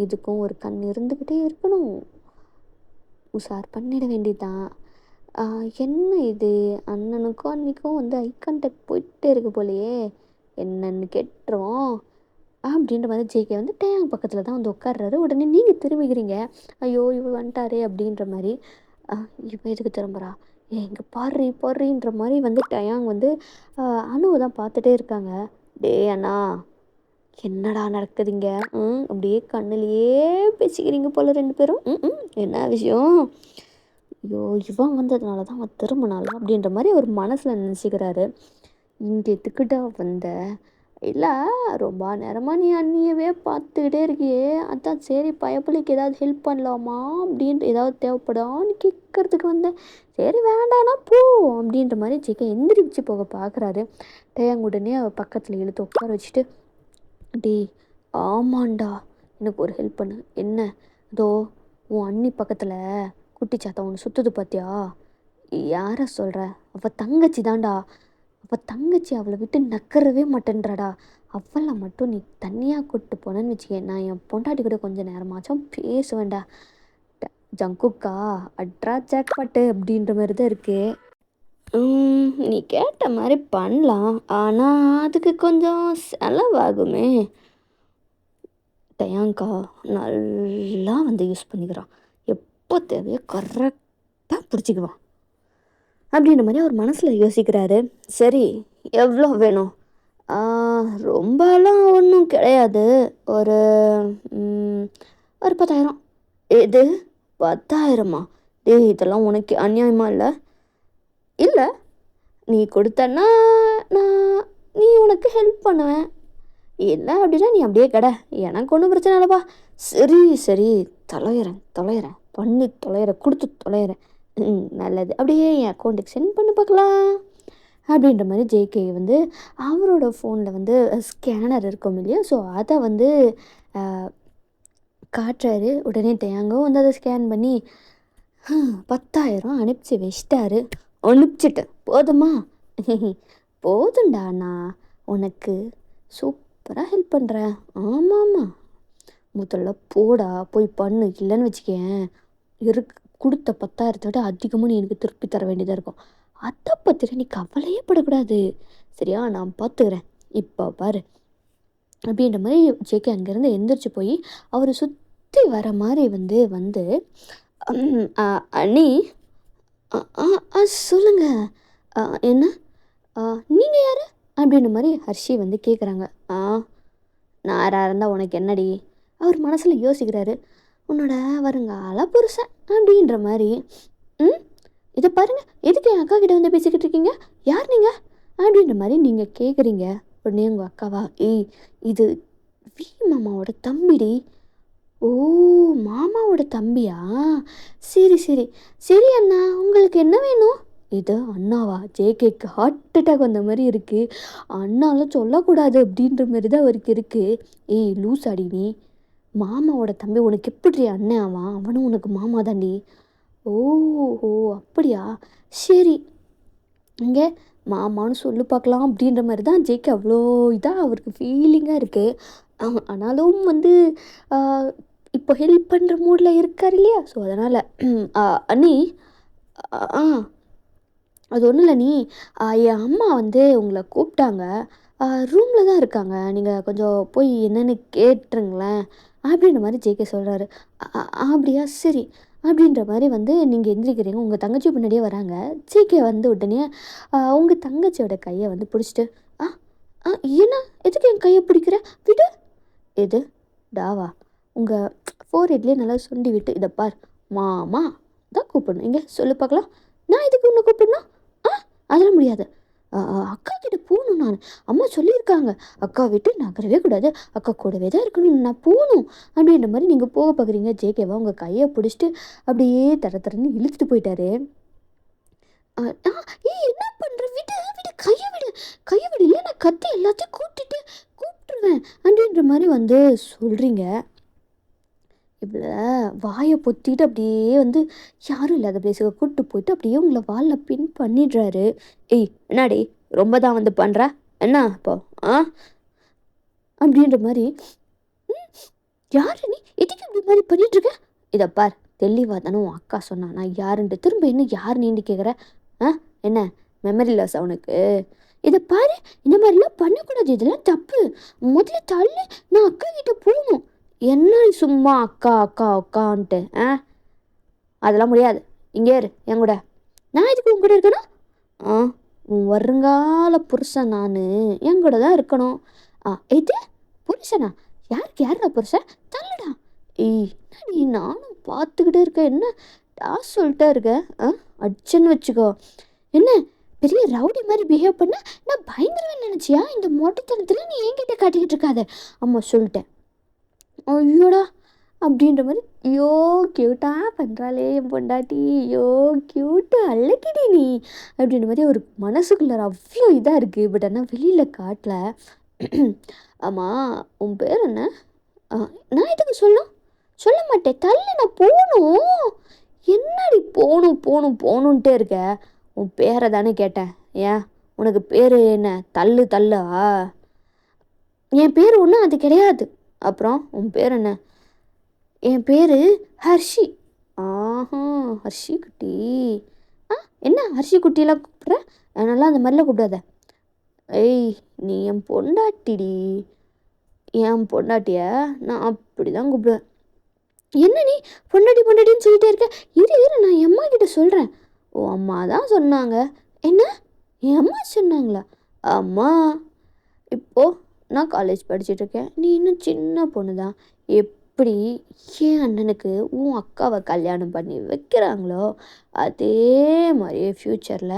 இதுக்கும் ஒரு கண் இருந்துக்கிட்டே இருக்கணும், உஷார் பண்ணிட வேண்டியதான். என்ன இது, அண்ணனுக்கும் அன்னிக்கும் வந்து ஐ கான்டாக்ட் போயிட்டே இருக்கு போலையே, என்னன்னு கேட்டுருவோம் அப்படின்ற மாதிரி ஜேகே வந்து டேங் பக்கத்தில் தான் வந்து உட்கார்றாரு. உடனே நீங்கள் திரும்பிக்கிறீங்க, ஐயோ இவ வந்துட்டாரே அப்படின்ற மாதிரி. இவ எதுக்கு திரும்புகிறா, இங்கே பாடுறின்ற மாதிரி வந்து டயாங் வந்து அணுவை தான் பார்த்துட்டே இருக்காங்க. டே அண்ணா, என்னடா நடக்குதுங்க? அப்படியே கண்ணுலையே பேசிக்கிறீங்க போல் ரெண்டு பேரும். என்ன விஷயம்? ஐயோ இவன் வந்ததுனால தான் அவன் திரும்பினால அப்படின்ற மாதிரி அவர் மனசில் நினச்சிக்கிறாரு. இங்கே எதுக்கிட்ட வந்த, இல்லை, ரொம்ப நேரமாக நீ அண்ணியவே பார்த்துக்கிட்டே இருக்கியே, அதான் சரி பயப்புள்ளைக்கு ஏதாவது ஹெல்ப் பண்ணலாமா அப்படின்ட்டு, ஏதாவது தேவைப்படான்னு கேட்கறதுக்கு வந்தேன். சரி வேண்டானா போ அப்படின்ற மாதிரி ஜேகே எந்திரிச்சு போக பார்க்குறாரு. உடனே அவ பக்கத்தில் இழுத்து உட்கார வச்சுட்டு, டேய் ஆமாண்டா, எனக்கு ஒரு ஹெல்ப் பண்ணு. என்ன? அதோ உன் அண்ணி பக்கத்தில் குட்டி சாத்தா ஒன்று சுற்றுது பார்த்தியா? யாரை சொல்கிற? அவள் தங்கச்சி தான்டா. அவள் தங்கச்சி அவளை விட்டு நக்கறவே மாட்டேன்றாடா. அவளை மட்டும் நீ தனியாக கூப்பிட்டு போனேன்னு வச்சுக்கேன், நான் என் பொண்டாட்டி கூட கொஞ்சம் நேரமாச்சும் பேசுவேன்டா. ஜங்குக்கா அட்ரா ஜாக்பாட்டு அப்படின்ற மாதிரி தான் இருக்குது. நீ கேட்ட மாதிரி பண்ணலாம், ஆனால் அதுக்கு கொஞ்சம் செலவாகுமே. டயாங்கா நல்லா வந்து யூஸ் பண்ணிக்கிறான், எப்போ தேவையோ கரெக்டாக பிடிச்சிக்குவான் அப்படின்ற மாதிரி அவர் மனசில் யோசிக்கிறாரு. சரி, எவ்வளோ வேணும்? ரொம்பலாம் ஒன்றும் கிடையாது, ஒரு ஒரு 10,000. எது 10,000மா? டேய் இதெல்லாம் உனக்கு அநியாயமா இல்லை? இல்லை, நீ கொடுத்தன்னா நான் உனக்கு ஹெல்ப் பண்ணுவேன். இல்லை அப்படின்னா நீ அப்படியே கடை, எனக்கு ஒன்றும் பிரச்சனை இல்லைப்பா. சரி சரி, தொலைகிறேன் பண்ணி தொலைகிறேன், கொடுத்து தொலைகிறேன். நல்லது, அப்படியே என் அக்கௌண்ட்டுக்கு சென்ட் பண்ணி பார்க்கலாம் அப்படின்ற மாதிரி ஜேகே வந்து அவரோட ஃபோனில் வந்து ஸ்கேனர் இருக்கும் இல்லையா, ஸோ அதை வந்து காட்டுறாரு. உடனே டயாங்கோ வந்து அதை ஸ்கேன் பண்ணி 10,000 அனுப்பிச்சி வச்சிட்டாரு. அனுப்பிச்சிட்டேன் போதுமா? போதுண்டா, நான் உனக்கு சூப்பராக ஹெல்ப் பண்ணுறேன். ஆமாம்மா, முதல்ல போடா போய் பண்ணு, இல்லைன்னு வச்சுக்கேன் கொடுத்த 10,000 விட அதிகமாக நீ எனக்கு திருப்பி தர வேண்டியதாக இருக்கும். அதை பற்றின நீ கவலையே படக்கூடாது, சரியா? நான் பார்த்துக்கிறேன், இப்போ பாரு அப்படின்ற மாதிரி ஜேகே அங்கேருந்து எந்திரிச்சு போய் அவர் சுற்றி வர மாதிரி வந்து அண்ணி சொல்லுங்க, என்ன நீங்கள் யார் அப்படின்ற மாதிரி ஹர்ஷி வந்து கேட்குறாங்க. நான் யாராக இருந்தால் உனக்கு என்னடி? அவர் மனசில் யோசிக்கிறாரு. உன்னோட வருங்கால புருஷன் அப்படின்ற மாதிரி. இதை பாருங்கள், எதுக்கு என் அக்கா கிட்ட வந்து பேசிக்கிட்டு இருக்கீங்க? யார் நீங்கள் அப்படின்ற மாதிரி நீங்கள் கேட்குறீங்க. உடனே உங்கள் அக்காவா? இது வி மாமாவோட தம்பிடி. ஓ, மாமாவோட தம்பியா? சரி சரி சரி அண்ணா, உங்களுக்கு என்ன வேணும்? இது அண்ணாவா? ஜேகேக்கு ஹார்ட் அட்டாக் வந்த மாதிரி இருக்குது. அண்ணாலாம் சொல்லக்கூடாது அப்படின்ற மாதிரி தான் அவருக்கு இருக்குது. லூஸ் அடி நீ, மாமாவோட தம்பி உனக்கு எப்படி அண்ணன் ஆவான்? அவனும் உனக்கு மாமா தாண்டி. ஓஹோ அப்படியா, சரி இங்கே மாமான்னு சொல்லி பார்க்கலாம் அப்படின்ற மாதிரி தான் ஜேகே அவ்வளோ இதாக அவருக்கு ஃபீலிங்காக இருக்குது. ஆனாலும் வந்து இப்போ ஹெல்ப் பண்ணுற மூடில் இருக்கார் இல்லையா, ஸோ அதனால் அண்ணி அது ஒன்றும் இல்லை, நீ என் அம்மா வந்து உங்களை கூப்பிட்டாங்க, ரூமில் தான் இருக்காங்க, நீங்கள் கொஞ்சம் போய் என்னென்னு கேட்டுருங்களேன் அப்படின்ற மாதிரி ஜேகே சொல்கிறாரு. அப்படியா, சரி அப்படின்ற மாதிரி வந்து நீங்கள் எந்திரிக்கிறீங்க. உங்கள் தங்கச்சி பின்னாடியே வராங்க. ஜேகே வந்து உடனே உங்கள் தங்கச்சியோட கையை வந்து பிடிச்சிட்டு, ஏன்னா எதுக்கு என் கையை பிடிக்கிற? விடு. எது டாவா? உங்கள் ஃபோர்ஹெட்லேயே நல்லா சுண்டி விட்டு, இதை பார், மாமா தான் கூப்பிடணும். இங்கே சொல்லு பார்க்கலாம், நான் இதுக்கு உன்னை கூப்பிடணும்? அதெல்லாம் முடியாது. அக்கா கிட்ட போகணும், நான் அம்மா சொல்லியிருக்காங்க, அக்கா விட்டு நகரவே கூடாது, அக்கா கூடவே தான் இருக்கணும், நான் போகணும் அப்படின்ற மாதிரி நீங்கள் போக பார்க்குறீங்க. ஜேகேவா உங்கள் கையை பிடிச்சிட்டு அப்படியே தரன்னு இழுத்துட்டு போயிட்டாரு. என்ன பண்ணுற? விடு விடு, கையை விடு இல்லை, நான் கத்தி எல்லாத்தையும் கூப்பிட்டுருவேன் அப்படின்ற மாதிரி வந்து சொல்கிறீங்க. இவ்வளோ வாயை பொத்திட்டு அப்படியே வந்து யாரும் இல்லாத பிளேஸுக்கு கூப்பிட்டு போயிட்டு அப்படியே உங்களை வாலில் பின் பண்ணிடுறாரு. என்னடி ரொம்ப தான் வந்து பண்ணுற என்ன இப்போ அப்படின்ற மாதிரி. யாரு நீ? எதுக்கு இப்படி மாதிரி பண்ணிட்டுருக்க? இதை பார், தெளிவாக தானே உன் அக்கா சொன்னா நான் யாருன்ட்டு, திரும்ப என்ன யார் நீண்டு கேட்குற? என்ன மெமரி லாஸ் அவனுக்கு? இதை பாரு, இந்த மாதிரிலாம் பண்ணக்கூடாது, இதெல்லாம் தப்பு. முதல்ல தள்ளு, நான் அக்கா கிட்ட போகணும். என்ன சும்மா அக்கா அக்கா அக்கான்ட்டு? அதெல்லாம் முடியாது, இங்கே இரு என் கூட. நான் இதுக்கு உன் கூட இருக்கணும்? உன் வருங்கால புருஷன் நான், என் கூட தான் இருக்கணும். இது புருஷனா? யாருடா புருஷன்? தள்ளுடா. என்னடி நானும் பார்த்துக்கிட்டே இருக்கேன், என்ன சொல்லிட்டே இருக்கேன்? அடிச்சேன்னு வச்சுக்கோ. என்ன பெரிய ரவுடி மாதிரி பிஹேவ் பண்ண நான் பயந்துருவேன் நினச்சியா? இந்த மொட்டைத்தனத்தில் நீ என்கிட்ட காட்டிக்கிட்டு இருக்காத. அம்மா சொல்லிட்டேன். ஐயோடா அப்படின்ற மாதிரி, ஐயோ க்யூட்டாக பண்ணுறாளே என் பொண்டாட்டி, ஐயோ க்யூட்டு அழகிடி நீ அப்படின்ற மாதிரி ஒரு மனசுக்குள்ளார அவ்வளோ இதாக இருக்குது. பட் ஆனால் வெளியில் காட்டல. ஆமாம், உன் பேர் என்ன? நான் எதுக்கு சொல்லணும்? சொல்ல மாட்டேன். தள்ளு, நான் போகணும். என்னடி போகணும் போகணும் போகணுன்ட்டே இருக்க? உன் பேரை தானே கேட்டேன். ஏன் உனக்கு பேர் என்ன? தள்ளு தள்ளா? என் பேர் ஒன்றும் அது கிடையாது. அப்புறம் உன் பேர் என்ன? என் பேர் ஹர்ஷி. ஆஹா, ஹர்ஷி குட்டி. என்ன ஹர்ஷி குட்டிலாம் கூப்பிட்ற? நல்லா அந்த மாதிரிலாம் கூப்பிடாத. ஏய், நீ என் பொண்டாட்டிடி. என் பொண்டாட்டிய நான் அப்படி தான் கூப்பிடுவேன். என்ன நீ பொண்டாட்டி பொண்டாட்டின்னு சொல்லிட்டே இருக்க? இரு நான் என் அம்மா கிட்ட சொல்கிறேன். ஓ, அம்மா தான் சொன்னாங்க. என்ன, என் அம்மா சொன்னாங்களா? அம்மா, இப்போது நான் காலேஜ் படிச்சுட்ருக்கேன். நீ இன்னும் சின்ன பொண்ணு தான். எப்படி என் அண்ணனுக்கு உன் அக்காவை கல்யாணம் பண்ணி வைக்கிறாங்களோ அதே மாதிரியே ஃப்யூச்சரில்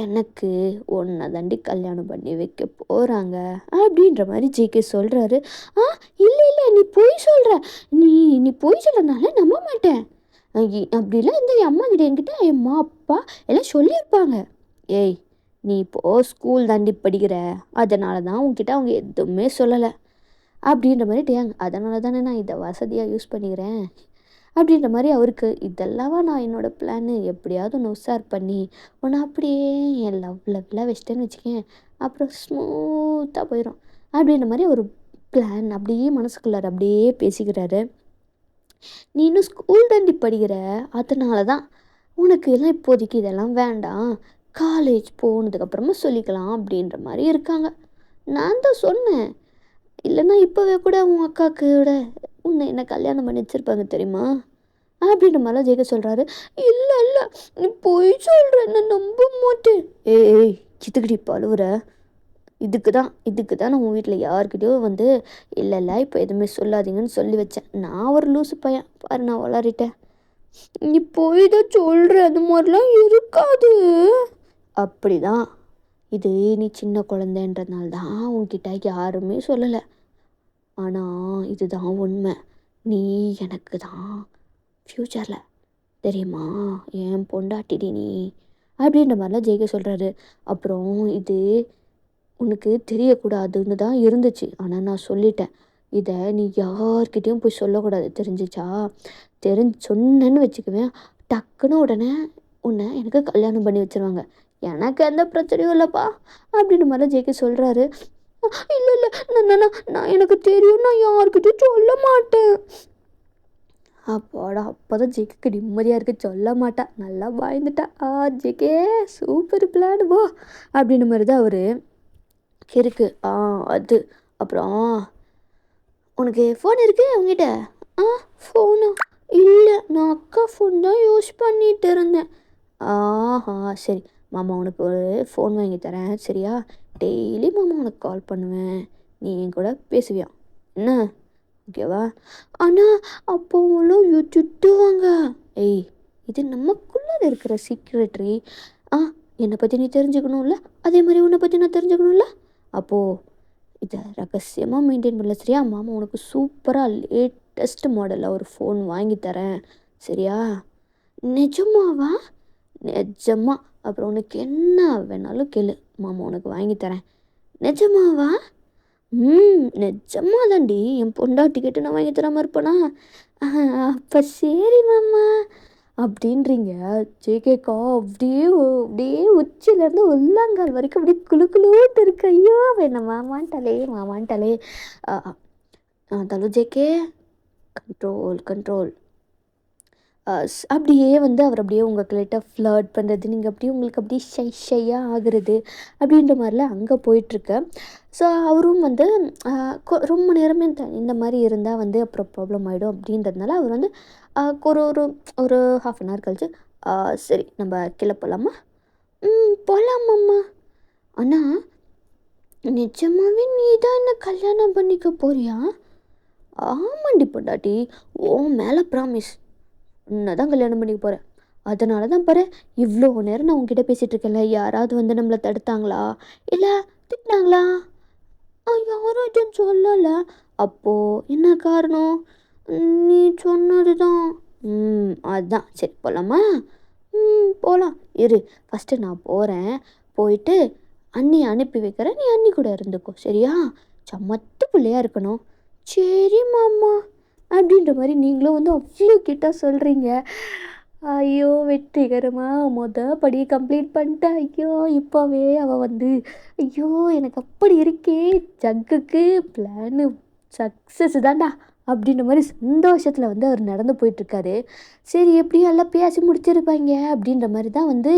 எனக்கு ஒன்றை தாண்டி கல்யாணம் பண்ணி வைக்க போகிறாங்க அப்படின்ற மாதிரி ஜேகே சொல்கிறாரு. இல்லை நீ பொய் சொல்கிற. நீ பொய் சொல்கிறனால நம்ப மாட்டேன். அப்படிலாம் இந்த என் அம்மா கிட்ட என்கிட்ட என் அம்மா அப்பா எல்லாம் சொல்லியிருப்பாங்க. ஏய், நீ இப்போது ஸ்கூல் தாண்டி படிக்கிற, அதனால தான் உன்கிட்ட அவங்க எதுவுமே சொல்லலை அப்படின்ற மாதிரி டேங்க. அதனால தானே நான் இதை வசதியாக யூஸ் பண்ணிக்கிறேன் அப்படின்ற மாதிரி அவருக்கு. இதெல்லாமா நான் என்னோடய பிளான்னு? எப்படியாவது ஒன்று உஷார் பண்ணி ஒன்று அப்படியே என் லவ்வில் வச்சிட்டேன்னு வச்சுக்கேன், அப்புறம் ஸ்மூத்தாக போயிடும் அப்படின்ற மாதிரி ஒரு பிளான் அப்படியே மனசுக்குள்ளார அப்படியே பேசிக்கிறாரு. நீ இன்னும் ஸ்கூல் தாண்டி படிக்கிற, அதனால தான் உனக்கு எல்லாம் இப்போதைக்கு இதெல்லாம் வேண்டாம், காலேஜ் போனதுக்கப்புறமா சொல்லிக்கலாம் அப்படின்ற மாதிரி இருக்காங்க. நான் தான் சொன்னேன், இல்லைன்னா இப்போவே கூட உன் அக்காவுக்கு விட உன்னை என்ன கல்யாணம் பண்ணி வச்சுருப்பாங்க தெரியுமா அப்படின்ற மாதிரிலாம் ஜெயிக்க சொல்கிறாரு. இல்லை நீ போய் சொல்கிற, நான் நம்ப மாட்டேன். ஏய் சித்துக்கிட்டி பழுவுற. இதுக்கு தான் நான் உன் வீட்டில் யாருக்கிட்டையும் வந்து இல்லை இப்போ எதுவுமே சொல்லாதீங்கன்னு சொல்லி வச்சேன். நான் ஒரு லூசு பையன் பாரு, நான் வளரிட்டேன். நீ போய் தான் சொல்கிற, அது மாதிரிலாம் இருக்காது. அப்படி தான், இது நீ சின்ன குழந்தைன்றதுனால தான் உன்கிட்ட யாருமே சொல்லலை. ஆனால் இதுதான் உண்மை. நீ எனக்கு தான் ஃப்யூச்சரில் தெரியுமா, என் பொண்டாட்டிடி நீ அப்படின்ற மாதிரிலாம் ஜெயிக்க சொல்கிறாரு. அப்புறம் இது உனக்கு தெரியக்கூடாதுன்னு தான் இருந்துச்சு, ஆனால் நான் சொல்லிட்டேன். இதை நீ யார்கிட்டையும் போய் சொல்லக்கூடாது, தெரிஞ்சிச்சா? சொன்னேன்னு வச்சுக்குவேன், டக்குன்னு உடனே உன்னை எனக்கு கல்யாணம் பண்ணி வச்சுருவாங்க. எனக்கு எந்த பிரச்சனையும் இல்லைப்பா அப்படின்ற மாதிரிலாம் ஜெயிக்க சொல்கிறாரு. இல்லை நான் எனக்கு தெரியும், நான் யார்கிட்டையும் சொல்ல மாட்டேன். அப்பாடா, அப்போ தான் ஜேகேக்கு நிம்மதியாக இருக்குது. சொல்ல மாட்டா, நல்லா பயந்துட்டா. ஜேகே சூப்பர் பிளான் போ அப்படின்ற மாதிரி தான் அவர் இருக்கு. அது அப்புறம் உனக்கு ஃபோன் இருக்கு அவங்ககிட்ட? ஃபோனு இல்லை, நான் அக்கா ஃபோன் தான் யூஸ் பண்ணிட்டு இருந்தேன். ஆஹா சரி, மாமா உனக்கு ஒரு ஃபோன் வாங்கி தரேன் சரியா? டெய்லி மாமா உனக்கு கால் பண்ணுவேன், நீ என் கூட பேசுவியா என்ன? ஓகேவா? ஆனால் அப்போ அவங்களும் திட்டுவாங்க. ஏய், இது நமக்குள்ளே இருக்கிற சீக்ரெட்ரி. என்னை பற்றி நீ தெரிஞ்சுக்கணும்ல, அதே மாதிரி உன்னை பற்றி நான் தெரிஞ்சுக்கணும்ல. அப்போது இதை ரகசியமாக மெயின்டைன் பண்ணல சரியா? மாமா உனக்கு சூப்பராக லேட்டஸ்ட் மாடலில் ஒரு ஃபோன் வாங்கி தரேன் சரியா? நிஜமாவா? நிஜமா. அப்புறம் உனக்கு என்ன வேணாலும் கேளு, மாமா உனக்கு வாங்கி தரேன். நிஜமாவா? நிஜமா தாண்டி, என் பொண்டாட்டி கேட்டு நான் வாங்கி தராமல் இருப்பேனா? அப்போ சரி மாமா அப்படின்றீங்க. ஜேகேக்கா அப்படியே அப்படியே உச்சிலேருந்து உள்ளங்கால் வரைக்கும் அப்படியே குழு குழுட்டு இருக்கு. ஐயோ வேணா மாமான்ட்டாலே. தலு ஜேகே, கண்ட்ரோல். அப்படியே வந்து அவர் அப்படியே உங்கள்கிட்ட ஃப்ளர்ட் பண்ணுறது, நீங்கள் அப்படியே உங்களுக்கு அப்படியே ஷையாக ஆகுறது அப்படின்ற மாதிரிலாம் அங்கே போயிட்டுருக்கு. ஸோ அவரும் வந்து ரொம்ப நேரமே இந்த மாதிரி இருந்தால் வந்து அப்புறம் ப்ராப்ளம் ஆகிடும் அப்படின்றதுனால அவர் வந்து ஒரு ஒரு ஒரு 1/2 அன் ஹவர் கழிச்சு சரி நம்ம கீழே போகலாமா? போகலாமாம்மா. ஆனால் நிஜமாகவே நீ தான் என்ன கல்யாணம் பண்ணிக்க போறியா? ஆமாண்டி பொண்டாட்டி, ஓ மேலே ப்ராமிஸ், உன்னை தான் கல்யாணம் பண்ணிக்க போகிறேன். அதனால தான் பாரு இவ்வளோ நேரம் நான் உங்ககிட்ட பேசிகிட்டு இருக்கேன்ல, யாராவது வந்து நம்மளை தடுத்தாங்களா இல்லை திட்டினாங்களா? யாரும் எதுவும் சொல்லலை. அப்போது என்ன காரணம்? நீ சொன்னது தான். அதான் சரி போகலாமா? போகலாம். இரு ஃபஸ்ட்டு நான் போகிறேன். போயிட்டு அண்ணியை அனுப்பி வைக்கிறேன், நீ அண்ணி கூட இருந்துக்கோ சரியா? சமத்து பிள்ளையா இருக்கணும். சரி மாமா அப்படின்ற மாதிரி நீங்களும் வந்து அவ்வளோ கிட்ட சொல்கிறீங்க. ஐயோ வெற்றிகரமாக படி கம்ப்ளீட் பண்ணிட்டேன். ஐயோ இப்போவே அவள் வந்து ஐயோ எனக்கு அப்படி இருக்கே, ஜக்குக்கு பிளானு சக்ஸஸ் தான்டா அப்படின்ற மாதிரி சந்தோஷத்தில் வந்து அவர் நடந்து போயிட்டுருக்காரு. சரி எப்படியும் எல்லாம் பேசி முடிச்சிருப்பாங்க அப்படின்ற மாதிரி தான் வந்து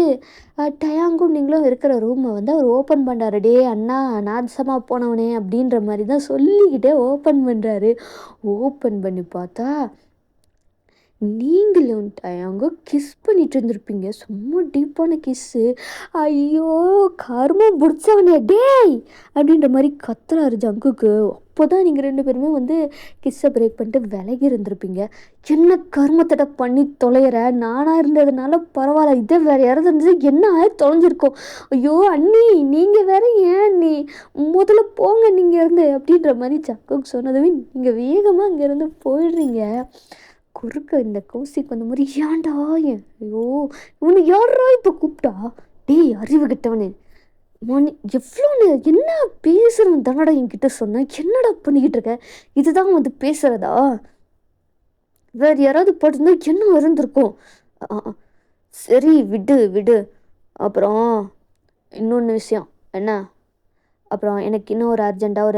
டயாங்கும் நீங்களும் இருக்கிற ரூமை வந்து அவர் ஓப்பன் பண்ணுறாரு. டே அண்ணா நாசமாக போனவனே அப்படின்ற மாதிரி தான் சொல்லிக்கிட்டே ஓப்பன் பண்ணுறாரு. ஓப்பன் பண்ணி பார்த்தா நீங்களும் டயாங்கோ கிஸ் பண்ணிட்டு இருந்திருப்பீங்க. சும்மா டீப்பான கிஸ்ஸு. ஐயோ கருமம் பிடிச்சவனே டேய் அப்படின்ற மாதிரி கத்துறாரு ஜங்குக்கு. அப்போ தான் நீங்கள் 2 பேருமே வந்து கிஸ்ஸை பிரேக் பண்ணிட்டு விலகி இருந்திருப்பீங்க. என்ன கருமத்தடை பண்ணி தொலைகிற, நானாக இருந்ததுனால பரவாயில்ல, இதை வேறு யாராவது இருந்தது என்ன தொலைஞ்சிருக்கோம். ஐயோ அண்ணி நீங்கள் வேற ஏன் அண்ணி முதல்ல போங்க நீங்கள் இருந்து அப்படின்ற மாதிரி ஜங்குக்கு சொன்னதுமே நீங்கள் வேகமாக அங்கேருந்து போயிடுறீங்க. குறுக்க இந்த கௌசிக் அந்த மாதிரி ஏன்டா ஐயோ இவனு யாரா இப்போ கூப்பிட்டா? டேய் அறிவு கிட்டவனு மணி எவ்வளோ என்ன பேசுகிறவன் தானடா என்கிட்ட சொன்னேன். என்னடா பண்ணிக்கிட்டு இருக்க? இதுதான் வந்து பேசுகிறதா? வேறு யாராவது போட்டிருந்தா என்ன இருந்திருக்கும். சரி விடு விடு. அப்புறம் இன்னொன்று விஷயம் என்ன? அப்புறம் எனக்கு இன்னும் ஒரு அர்ஜெண்ட்டாக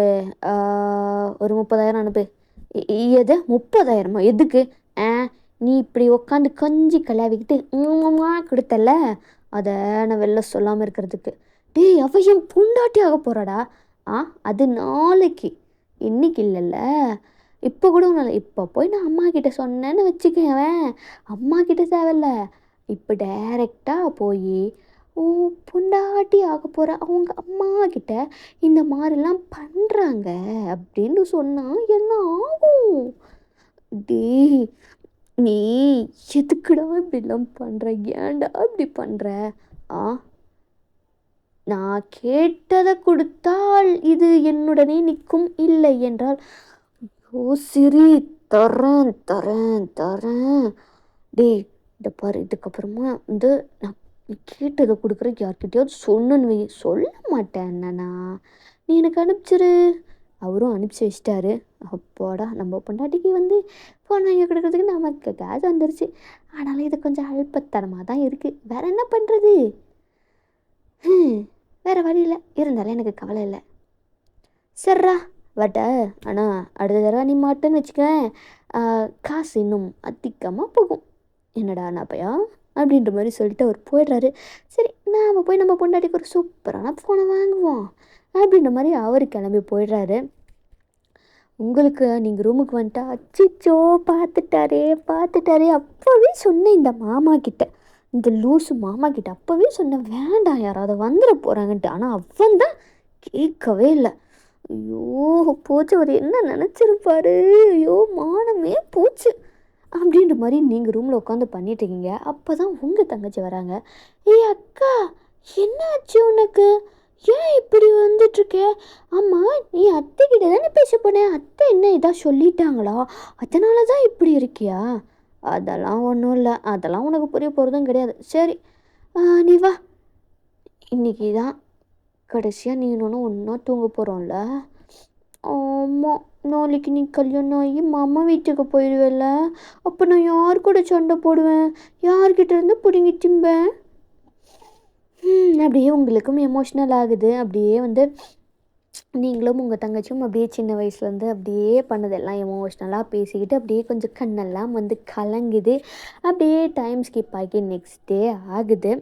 ஒரு 30,000 அனுப்பு. எது 30,000மா? எதுக்கு? நீ இப்படி உட்காந்து கொஞ்சி கலாவிக்கிட்டு கொடுத்தல, அதை நான் வெளில சொல்லாமல் இருக்கிறதுக்கு. டேய் அவ என் பொண்டாட்டி ஆக போகிறாடா. அது நாளைக்கு, இன்னைக்கு இல்லைல்ல. இப்போ கூட ஒன்றும் இல்லை. இப்போ போய் நான் அம்மா கிட்ட சொன்னேன்னு வச்சுக்கவேன், அம்மா கிட்ட தேவையில்ல, இப்போ டைரெக்டாக போய் பொண்டாட்டி ஆக போகிற அவங்க அம்மா கிட்ட இந்த மாதிரிலாம் பண்ணுறாங்க அப்படின்னு சொன்னால் என்ன ஆகும்? டேய் நீ எதுக்குடா இப்படிலாம் பண்ணுற? ஏன்டா இப்படி பண்ணுற? நான் கேட்டதை கொடுத்தால் இது என்னுடனே நிற்கும், இல்லை என்றால் சரி தரேன் தரேன் தரேன். டேய் இந்த பாரு, இதுக்கப்புறமா வந்து நான் கேட்டதை கொடுக்குற யார்கிட்டயாவது சொன்னேன்னு வை. சொல்ல மாட்டேன் என்னண்ணா, நீ எனக்கு அனுப்பிச்சிரு. அவரும் அனுப்பிச்சி வச்சிட்டாரு. அப்பாடா நம்ம பொண்டாட்டிக்கு வந்து ஃபோன் வாங்கி கொடுக்குறதுக்கு நமக்கு காசு வந்துருச்சு. ஆனாலும் இது கொஞ்சம் அல்பத்தனமாக தான் இருக்குது. வேறு என்ன பண்ணுறது? வேறு வழி இல்லை. இருந்தாலும் எனக்கு கவலை இல்லை. சரிடா வட்ட. ஆனால் அடுத்த தடவை நீ மாட்டேன்னு வச்சுக்கேன், காசு இன்னும் அதிகமாக போகும். என்னடா நான் பையா அப்படின்ற மாதிரி சொல்லிட்டு அவர் போயிடுறாரு. சரி நாம் போய் நம்ம பொண்டாட்டிக்கு ஒரு சூப்பரான ஃபோனை வாங்குவோம் அப்படின்ற மாதிரி அவர் கிளம்பி போயிடுறாரு. உங்களுக்கு நீங்கள் ரூமுக்கு வந்துட்டா அச்சிச்சோ பார்த்துட்டாரே அப்போவே சொன்னேன் இந்த மாமா கிட்ட, இந்த லூஸு மாமா கிட்ட அப்போவே சொன்னேன் வேண்டாம் யாராவது வந்துட போகிறாங்கன்ட்டு. ஆனால் அவன் தான் கேட்கவே இல்லை. ஐயோ போச்சு, அவர் என்ன நினச்சிருப்பாரு? ஐயோ மானமே போச்சு அப்படின்ற மாதிரி நீங்கள் ரூமில் உட்காந்து பண்ணிட்டுருக்கீங்க. அப்போ தான் உங்கள் தங்கச்சி வராங்க. ஏய் அக்கா என்னாச்சு உனக்கு? ஏன் இப்படி வந்துட்டுருக்க? ஆமாம் நீ அத்தைக்கிட்ட தானே பேச போனேன், அத்தை என்ன இதாக சொல்லிட்டாங்களா? அதனால தான் இப்படி இருக்கியா? அதெல்லாம் ஒன்றும் இல்லை, அதெல்லாம் உனக்கு புரிய போகிறதும் கிடையாது. சரி நீ வா, இன்றைக்கி தான் கடைசியாக நீ இன்னொன்று ஒன்றா தூங்க போகிறோம்ல. ஆமாம் நாளைக்கு நீ கல்யாணம் ஆகி மாமா வீட்டுக்கு போயிடுவேல்ல, அப்போ நான் யார் கூட சண்டை போடுவேன்? யார்கிட்ட இருந்து பிடுங்கி திம்பேன்? அப்படியே உங்களுக்கும் எமோஷ்னல் ஆகுது. அப்படியே வந்து நீங்களும் உங்கள் தங்கச்சியும் அப்படியே சின்ன வயசுலேருந்து அப்படியே பண்ணதெல்லாம் எமோஷ்னலாக பேசிக்கிட்டு அப்படியே கொஞ்சம் கண்ணெல்லாம் வந்து கலங்குது. அப்படியே டைம் ஸ்கிப் ஆகி நெக்ஸ்ட் டே ஆகுது.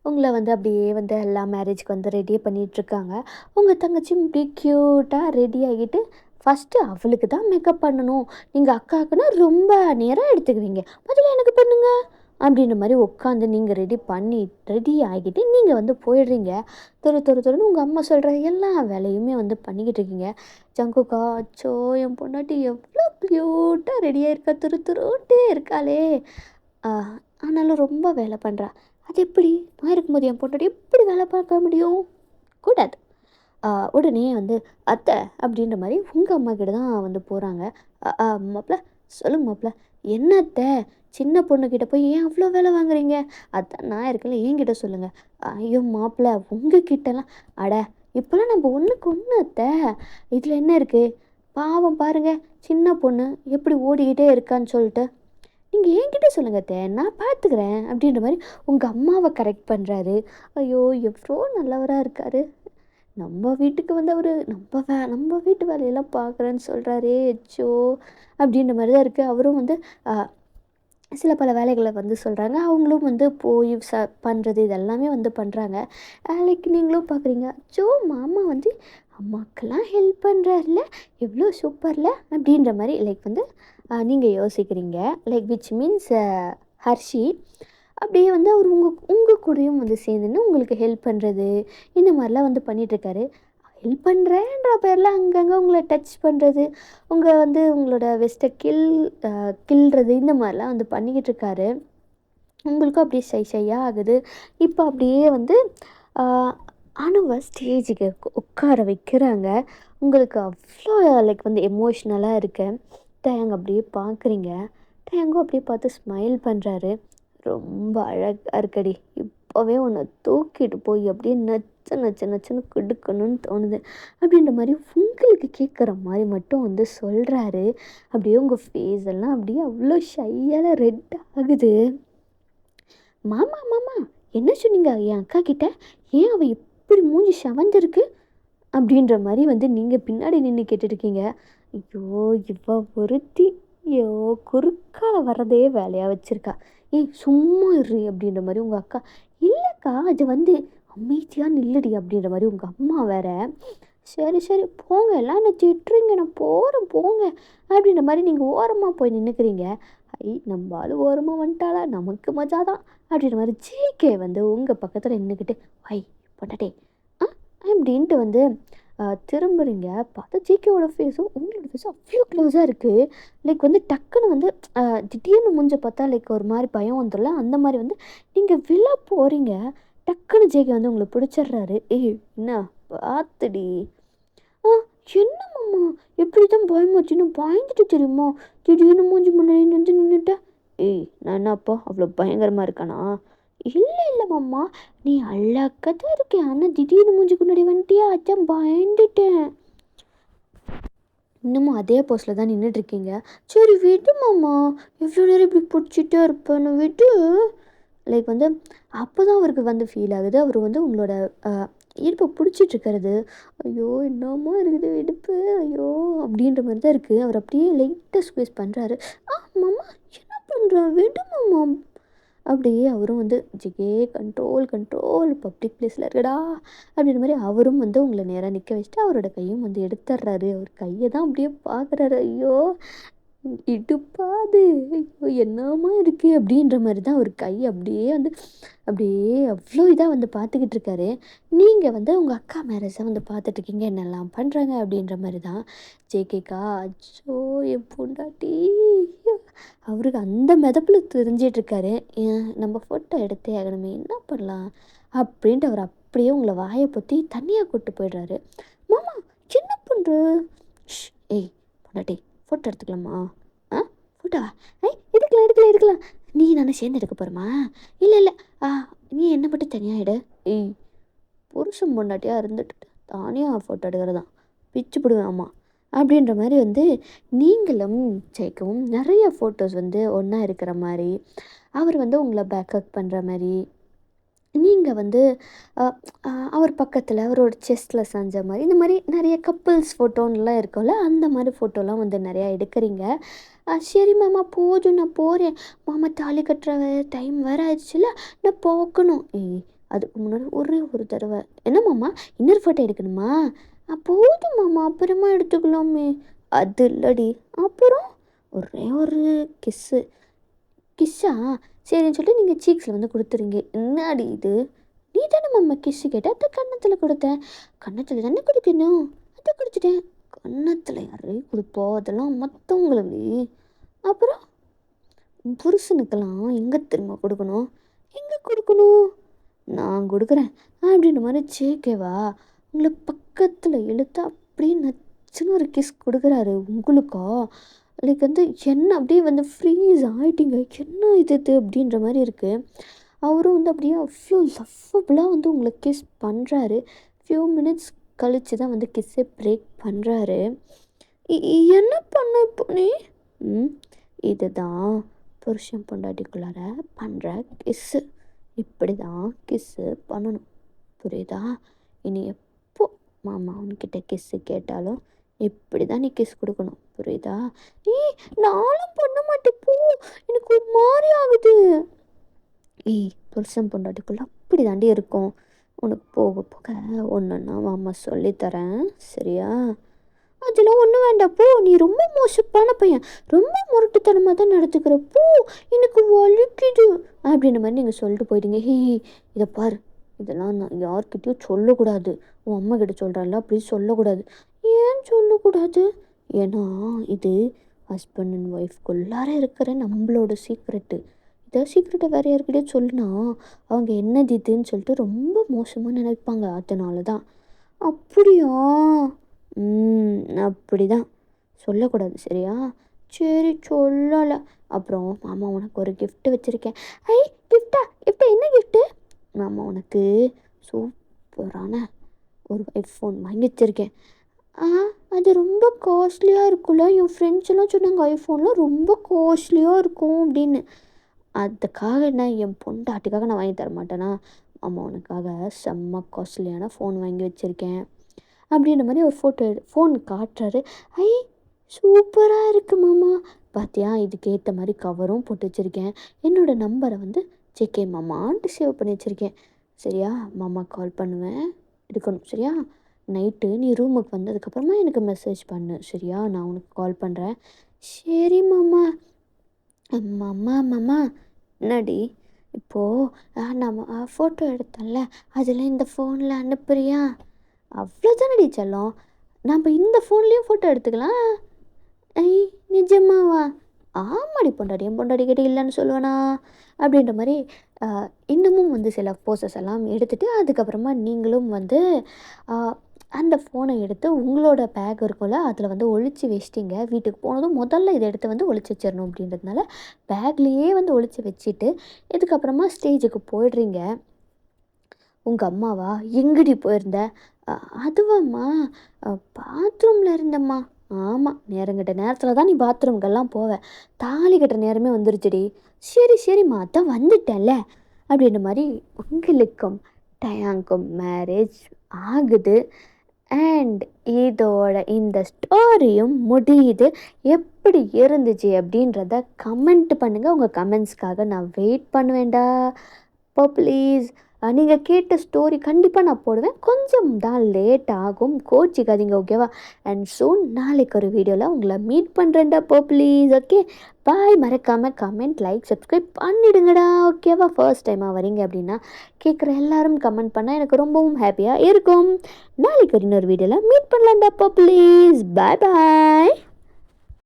உங்களை வந்து அப்படியே வந்து எல்லா மேரேஜ்க்கு வந்து ரெடி பண்ணிகிட்ருக்காங்க. உங்கள் தங்கச்சியும் இப்படி க்யூட்டாக ரெடி ஆகிட்டு ஃபஸ்ட்டு அவளுக்கு தான் மேக்கப் பண்ணணும், நீங்கள் அக்காவுக்குன்னா ரொம்ப நேரம் எடுத்துக்குவீங்க, முதல்ல எனக்கு பண்ணுங்க அப்படின்ற மாதிரி உட்காந்து நீங்கள் ரெடி ஆகிட்டு நீங்கள் வந்து போயிடுறீங்க. துருன்னு உங்கள் அம்மா சொல்கிற எல்லா வேலையுமே வந்து பண்ணிக்கிட்டு இருக்கீங்க. ஜங்குக்கா அச்சோ என் பொண்டாட்டி எவ்வளோ க்யூட்டாக ரெடியாக இருக்கா, துருன்ட்டே இருக்காளே. ஆனாலும் ரொம்ப வேலை பண்ணுறா. அது எப்படி? நான் இருக்கும்போது என் பொண்டாட்டி எப்படி வேலை பார்க்க முடியும்? கூடாது. உடனே வந்து அத்தை அப்படின்ற மாதிரி உங்கள் அம்மா கிட்ட தான் வந்து போகிறாங்க. மாப்பிள்ள, சொல்லுங்க மாப்பிள்ள, என்ன அத்தை, சின்ன பொண்ணுக்கிட்ட போய் ஏன் அவ்வளோ வேலை வாங்குறீங்க? அதான் நான் இருக்கல, என்கிட்ட சொல்லுங்கள். ஐயோ மாப்பிள்ள, உங்ககிட்டலாம் அட இப்போல்லாம் நம்ம ஒன்றுக்கு ஒன்று அத்தை, இதில் என்ன இருக்குது? பாவம் பாருங்க, சின்ன பொண்ணு எப்படி ஓடிக்கிட்டே இருக்கான்னு சொல்லிட்டு நீங்கள் என்கிட்ட சொல்லுங்க அத்தை, நான் பார்த்துக்கிறேன் அப்படின்ற மாதிரி உங்கள் அம்மாவை கரெக்ட் பண்ணுறாரு. ஐயோ எவ்வளோ நல்லவராக இருக்காரு. நம்ம வீட்டுக்கு வந்து அவர் நம்ம வீட்டு வேலையெல்லாம் பார்க்குறேன்னு சொல்கிறாரே எச்சோ அப்படின்ற மாதிரி தான் இருக்குது. அவரும் வந்து சில பல வேலைகளை வந்து சொல்கிறாங்க. அவங்களும் வந்து போய் பண்ணுறது இதெல்லாமே வந்து பண்ணுறாங்க. லைக் நீங்களும் பார்க்குறீங்க, அச்சோ மாமா வந்து அம்மாக்கெல்லாம் ஹெல்ப் பண்ணுறாருல, எவ்வளோ சூப்பரில் அப்படின்ற மாதிரி லைக் வந்து நீங்கள் யோசிக்கிறீங்க. லைக் விச் மீன்ஸ் ஹர்ஷி அப்படியே வந்து அவர் உங்கள் கூடயும் வந்து சேர்ந்துன்னு உங்களுக்கு ஹெல்ப் பண்ணுறது இந்த மாதிரிலாம் வந்து பண்ணிகிட்ருக்காரு. ஹெல்ப் பண்ணுறேன்ற பேரில் அங்கங்கே உங்களை டச் பண்ணுறது, உங்களோட வெஸ்ட்டை கில்றது இந்த மாதிரிலாம் வந்து பண்ணிக்கிட்டு இருக்காரு. உங்களுக்கும் அப்படியே ஷையாக ஆகுது. இப்போ அப்படியே வந்து அணுவை ஸ்டேஜுக்கு உட்கார வைக்கிறாங்க. உங்களுக்கு அவ்வளோ லைக் வந்து எமோஷ்னலாக இருக்கு. டேங்க அப்படியே பார்க்குறீங்க. டேங்கும் அப்படியே பார்த்து ஸ்மைல் பண்ணுறாரு. ரொம்ப அழகாக இருக்கடி, இப்போவே உன்னை தூக்கிட்டு போய் அப்படியே நச்சுன்னு கொடுக்கணும்னு தோணுது அப்படின்ற மாதிரி உங்களுக்கு கேட்குற மாதிரி மட்டும் வந்து சொல்கிறாரு. அப்படியே உங்கள் ஃபேஸ் எல்லாம் அப்படியே அவ்வளோ ஷையால் ரெட் ஆகுது. மாமா மாமா என்ன சொன்னீங்க என் அக்கா கிட்ட? ஏன் அவள் இப்படி மூஞ்சி சவந்திருக்கு அப்படின்ற மாதிரி வந்து நீங்கள் பின்னாடி நின்று கேட்டுருக்கீங்க. ஐயோ இவ ஒருத்தி, ஐயோ குறுக்கால வரதே வேலையாக வச்சுருக்கா. ஏய் சும்மா இரு அப்படின்ற மாதிரி உங்கள் அக்கா, இல்லைக்கா அது வந்து அமைதியாக நில்லுடி அப்படின்ற மாதிரி உங்கள் அம்மா வேற. சரி சரி போங்க, எல்லாம் என்ன திட்டுறீங்க, நான் போகிறேன் போங்க அப்படின்ற மாதிரி நீங்கள் ஓரமாக போய் நின்றுக்கிறீங்க. நம்ம ஆள் ஓரமாக வந்துட்டாளா, நமக்கு மஜா தான் அப்படின்ற மாதிரி ஜேகே வந்து உங்கள் பக்கத்தில் நின்றுக்கிட்டு ஐ பொட்டாட்டே அப்படின்ட்டு வந்து திரும்புறீங்க. பார்த்தா ஜேகேவோட ஃபேஸும் உங்களோட ஃபேஸும் அவ்வளோ க்ளோஸாக இருக்குது. லைக் வந்து டக்குன்னு வந்து திடீர்னு மூஞ்ச பார்த்தா லைக் ஒரு மாதிரி பயம் வந்துடல, அந்த மாதிரி வந்து நீங்கள் விழ போகிறீங்க. டக்குன்னு ஜேகே வந்து உங்களை பிடிச்சிடுறாரு. ஏய் என்ன பார்த்துடி, என்ன மாமா எப்படி தான் பயமாச்சுன்னு பயந்துட்டு தெரியுமா, திடீர்னு மூஞ்சி முன்னாடி நின்றுட்டேன். ஏய் நான் என்னப்பா அவ்வளோ பயங்கரமாக இருக்கானா? இல்லை மாமா, நீ அழகாக தான் இருக்கேன், ஆனால் திடீர்னு மூஞ்சிக்கு முன்னாடி வந்துட்டியா, அதான் பயந்துட்டேன். இன்னமும் அதே போஸ்டில் தான் நின்றுட்டுருக்கீங்க. சரி விடு மாமா, எவ்வளோ நேரம் இப்படி பிடிச்சிட்டே இருப்பேன்னு விடு. லைக் வந்து அப்போ தான் அவருக்கு வந்து ஃபீல் ஆகுது. அவர் வந்து உங்களோட இடுப்பை பிடிச்சிட்ருக்கிறது. ஐயோ என்னமோ இருக்குது இடுப்பு, ஐயோ அப்படின்ற மாதிரி தான் இருக்குது. அவர் அப்படியே லைட்டாக ஸ்குவீஸ் பண்ணுறாரு. மாமா என்ன பண்ணுறேன் விடு மாமா. அப்படியே அவரும் வந்து ஜிகே கண்ட்ரோல் பப்ளிக் பிளேஸில் இருக்கடா அப்படின்ற மாதிரி அவரும் வந்து உங்களை நேராக நிற்க வச்சுட்டு அவரோட கையும் வந்து எடுத்துடுறாரு. அவர் கையை தான் அப்படியே பார்க்குறாரு. ஐயோ இடுப்பாது, ஐயோ என்னமா இருக்குது அப்படின்ற மாதிரி தான் ஒரு கை அப்படியே வந்து அப்படியே அவ்வளோ இதாக வந்து பார்த்துக்கிட்டு இருக்காரு. நீங்கள் வந்து உங்கள் அக்கா மேரேஜை வந்து பார்த்துட்ருக்கீங்க, என்னெல்லாம் பண்ணுறாங்க அப்படின்ற மாதிரி தான். ஜேகேக்கா அச்சோ என் பொண்டாட்டி, அவருக்கு அந்த மிதப்பில் தெரிஞ்சிட்ருக்காரு. நம்ம ஃபோட்டோ எடுத்தே ஆகணுமே, என்ன பண்ணலாம் அப்படின்ட்டு அவர் அப்படியே உங்களை வாயை பொத்தி தனியாக கூப்பிட்டு போயிடுறாரு. மாமா என்ன பண்ணுற? ஏய் பொண்டாட்டி ஃபோட்டோ எடுத்துக்கலாமா? ஃபோட்டோவா? எடுக்கலாம். நீ நானே சேர்ந்து எடுக்க போகிறோமா? இல்லை நீ என்ன மட்டும் தனியாக எடு. ஏய் புருஷன் பொண்டாட்டியாக இருந்துட்டு தானியாக ஃபோட்டோ எடுக்கிறதான் பிச்சு போடுவேன் ஆமாம் அப்படின்ற மாதிரி வந்து நீங்களும் ஜெயிக்கவும் நிறைய ஃபோட்டோஸ் வந்து ஒன்றா இருக்கிற மாதிரி, அவர் வந்து உங்களை பேக்கப் பண்ணுற மாதிரி, நீங்கள் வந்து அவர் பக்கத்தில் அவரோட செஸ்ட்டில் சாஞ்ச மாதிரி இந்த மாதிரி நிறைய கப்புள்ஸ் ஃபோட்டோன்னெலாம் இருக்கும்ல, அந்த மாதிரி ஃபோட்டோலாம் வந்து நிறையா எடுக்கிறீங்க. சரி மாமா போதும் நான் போகிறேன், மாமா தாலி கட்டுற டைம் வேறு ஆயிடுச்சுல, நான் பார்க்கணும். அதுக்கு முன்னாடி ஒரே ஒரு தடவை என்ன மாமா இன்னொரு ஃபோட்டோ எடுக்கணுமா? போதும் மாமா அப்புறமா எடுத்துக்கலாமே. அது இல்லடி, அப்புறம் ஒரே ஒரு கிஸ்ஸா சரின்னு சொல்லிட்டு நீங்கள் சீக்ஸில் வந்து கொடுத்துருங்க. என்னடி இது, நீ தானே மாமா கிஸ்ஸு கேட்ட, அதை கன்னத்தில் கொடுத்தேன். கன்னத்தில் தானே கொடுக்கணும், அதை கொடுத்துட்டேன். கன்னத்தில் யாரையும் கொடுப்போம், அதெல்லாம் மற்றவங்களுக்கு. அப்புறம் புருஷனுக்கெல்லாம் எங்கே திரும்ப கொடுக்கணும், எங்கே கொடுக்கணும், நான் கொடுக்குறேன் அப்படின்ற மாதிரி ஜேகேவா உங்களை பக்கத்தில் இழுத்து அப்படியே நச்சுன்னு ஒரு கிஸ் கொடுக்குறாரு. உங்களுக்கா லைக் வந்து என்ன அப்படியே வந்து ஃப்ரீஸ் ஆகிட்டீங்க, என்ன இது அப்படின்ற மாதிரி இருக்குது. அவரும் வந்து அப்படியே அவ்வளோ லவ்வபுளாக வந்து உங்களை கிஸ் பண்ணுறாரு. ஃபியூ மினிட்ஸ் கழித்து தான் வந்து கிஸ்ஸை பிரேக் பண்ணுறாரு. என்ன பண்ண இப்போ நீ? இதுதான் புருஷன் பொண்டாட்டிக்குள்ளார பண்ணுற கிஸ்ஸு. இப்படி தான் கிஸ்ஸு பண்ணணும், புரியுதா? இனி எப்போ மாமா உன்கிட்ட கிஸ்ஸு கேட்டாலும் இப்படி தான் நீ கிஸ் கொடுக்கணும், புரியுதா? நானும் பண்ண மாட்டேன் போ, எனக்கு ஒரு மாதிரி ஆகுது. புருஷன் பொண்டாட்டிக்குள்ள அப்படி தாண்டி இருக்கும். உனக்கு போக போக ஒன்றுன்னா மாமா சொல்லித்தரேன், சரியா? அதெல்லாம் ஒன்றும் வேண்டாம் போ, நீ ரொம்ப மோசப்பான பையன், ரொம்ப முரட்டுத்தனமாக தான் நடத்துக்கிற போ, எனக்கு வலிக்குது அப்படின்ற மாதிரி நீங்கள் சொல்லிட்டு போயிட்டீங்க. இதை பாரு, இதெல்லாம் நான் யார்கிட்டையும் சொல்லக்கூடாது. உன் அம்மா கிட்ட சொல்கிறல்ல, அப்படி சொல்லக்கூடாது. ஏன் சொல்லக்கூடாது? ஏன்னா இது ஹஸ்பண்ட் அண்ட் ஒய்ஃப்குள்ளார இருக்கிற நம்மளோட சீக்ரெட்டு. இதை சீக்ரெட்டை வேறு யார்கிட்டயும் சொல்லுனா அவங்க என்னது இதுன்னு சொல்லிட்டு ரொம்ப மோசமாக நினைப்பாங்க. அதனால தான். அப்படியா? அப்படி தான் சொல்லக்கூடாது, சரியா? சரி சொல்லலை. அப்புறம் மாமா உனக்கு ஒரு கிஃப்ட்டு வச்சுருக்கேன். கிஃப்டா? என்ன கிஃப்ட்டு? மாமா உனக்கு சூப்பரான ஒரு ஐஃபோன் வாங்கி வச்சுருக்கேன். அது ரொம்ப காஸ்ட்லியாக இருக்குல்ல? என் ஃப்ரெண்ட்ஸ் எல்லாம் சொன்னாங்க ஐஃபோன்லாம் ரொம்ப காஸ்ட்லியாக இருக்கும் அப்படின்னு. அதுக்காக என்ன என் பொண்டாட்டிக்காக நான் வாங்கி தர மாட்டேனா? மாமா உனக்காக செம்ம காஸ்ட்லியான ஃபோன் வாங்கி வச்சுருக்கேன் அப்படின்ற மாதிரி ஒரு ஃபோன் காட்டுறாரு. சூப்பராக இருக்குது மாமா, பார்த்தியா? இதுக்கேற்ற மாதிரி கவரும் போட்டு வச்சுருக்கேன். என்னோடய நம்பரை வந்து ஜேகே மாமான்ட்டு சேவ் பண்ணி வச்சுருக்கேன், சரியா? மாமா கால் பண்ணுவேன், எடுக்கணும், சரியா? நைட்டு நீ ரூமுக்கு வந்ததுக்கப்புறமா எனக்கு மெசேஜ் பண்ணு, சரியா? நான் உனக்கு கால் பண்ணுறேன். சரி மாமா. மாமா என்னடி? இப்போது நம்ம ஃபோட்டோ எடுத்தோம்ல, அதில் இந்த ஃபோனில் அனுப்புறியா? அவ்வளோதானடி செல்லம், நம்ம இந்த ஃபோன்லேயும் ஃபோட்டோ எடுத்துக்கலாம். நிஜமாவா? ஆமாடி பொண்டாடி, என் பொண்டாடி கிட்டே இல்லைன்னு சொல்லுவேனா அப்படின்ற மாதிரி இன்னமும் வந்து சில போஸஸ் எல்லாம் எடுத்துகிட்டு அதுக்கப்புறமா நீங்களும் வந்து அந்த ஃபோனை எடுத்து உங்களோட பேக் இருக்கும்ல அதில் வந்து ஒழிச்சு வச்சிட்டிங்க. வீட்டுக்கு போனதும் முதல்ல இதை எடுத்து வந்து ஒழிச்சு வச்சிடணும் அப்படின்றதுனால பேக்லேயே வந்து ஒழிச்சு வச்சுட்டு இதுக்கப்புறமா ஸ்டேஜுக்கு போயிடுறீங்க. உங்கள் அம்மாவா? எங்கடி போயிருந்த? அதுவாம்மா, பாத்ரூமில் இருந்தம்மா. ஆமாம், நேரங்கிட்ட நேரத்தில் தான் நீ பாத்ரூம்கெல்லாம் போவேன், தாலி கட்டுற நேரமே வந்துருச்சுடி. சரிம்மா, அதான் வந்துட்டேன்ல அப்படின்ற மாதிரி உங்களுக்கும் டயாங்கும் மேரேஜ் ஆகுது. அண்ட் இதோட இந்த ஸ்டோரியும் முடியுது. எப்படி இருந்துச்சு அப்படின்றத கமெண்ட் பண்ணுங்கள். உங்கள் கமெண்ட்ஸ்க்காக நான் வெயிட் பண்ணுவேன்டா. இப்போ ப்ளீஸ் நீங்கள் கேட்ட ஸ்டோரி கண்டிப்பாக நான் போடுவேன், கொஞ்சம் தான் லேட் ஆகும், கோச்சிக்காதீங்க, ஓகேவா? அண்ட் சூன் நாளைக்கு ஒரு வீடியோவில் உங்களை மீட் பண்ணுறேன்டா. இப்போ ப்ளீஸ், ஓகே, பாய். மறக்காமல் கமெண்ட், லைக், சப்ஸ்கிரைப் பண்ணிவிடுங்கடா, ஓகேவா? ஃபர்ஸ்ட் டைமாக வரீங்க அப்படின்னா கேட்குற எல்லாரும் கமெண்ட் பண்ணால் எனக்கு ரொம்பவும் ஹாப்பியாக இருக்கும். நாளைக்கு இன்னொரு வீடியோவில் மீட் பண்ணலாம்டா. இப்போ ப்ளீஸ், பாய் பாய்.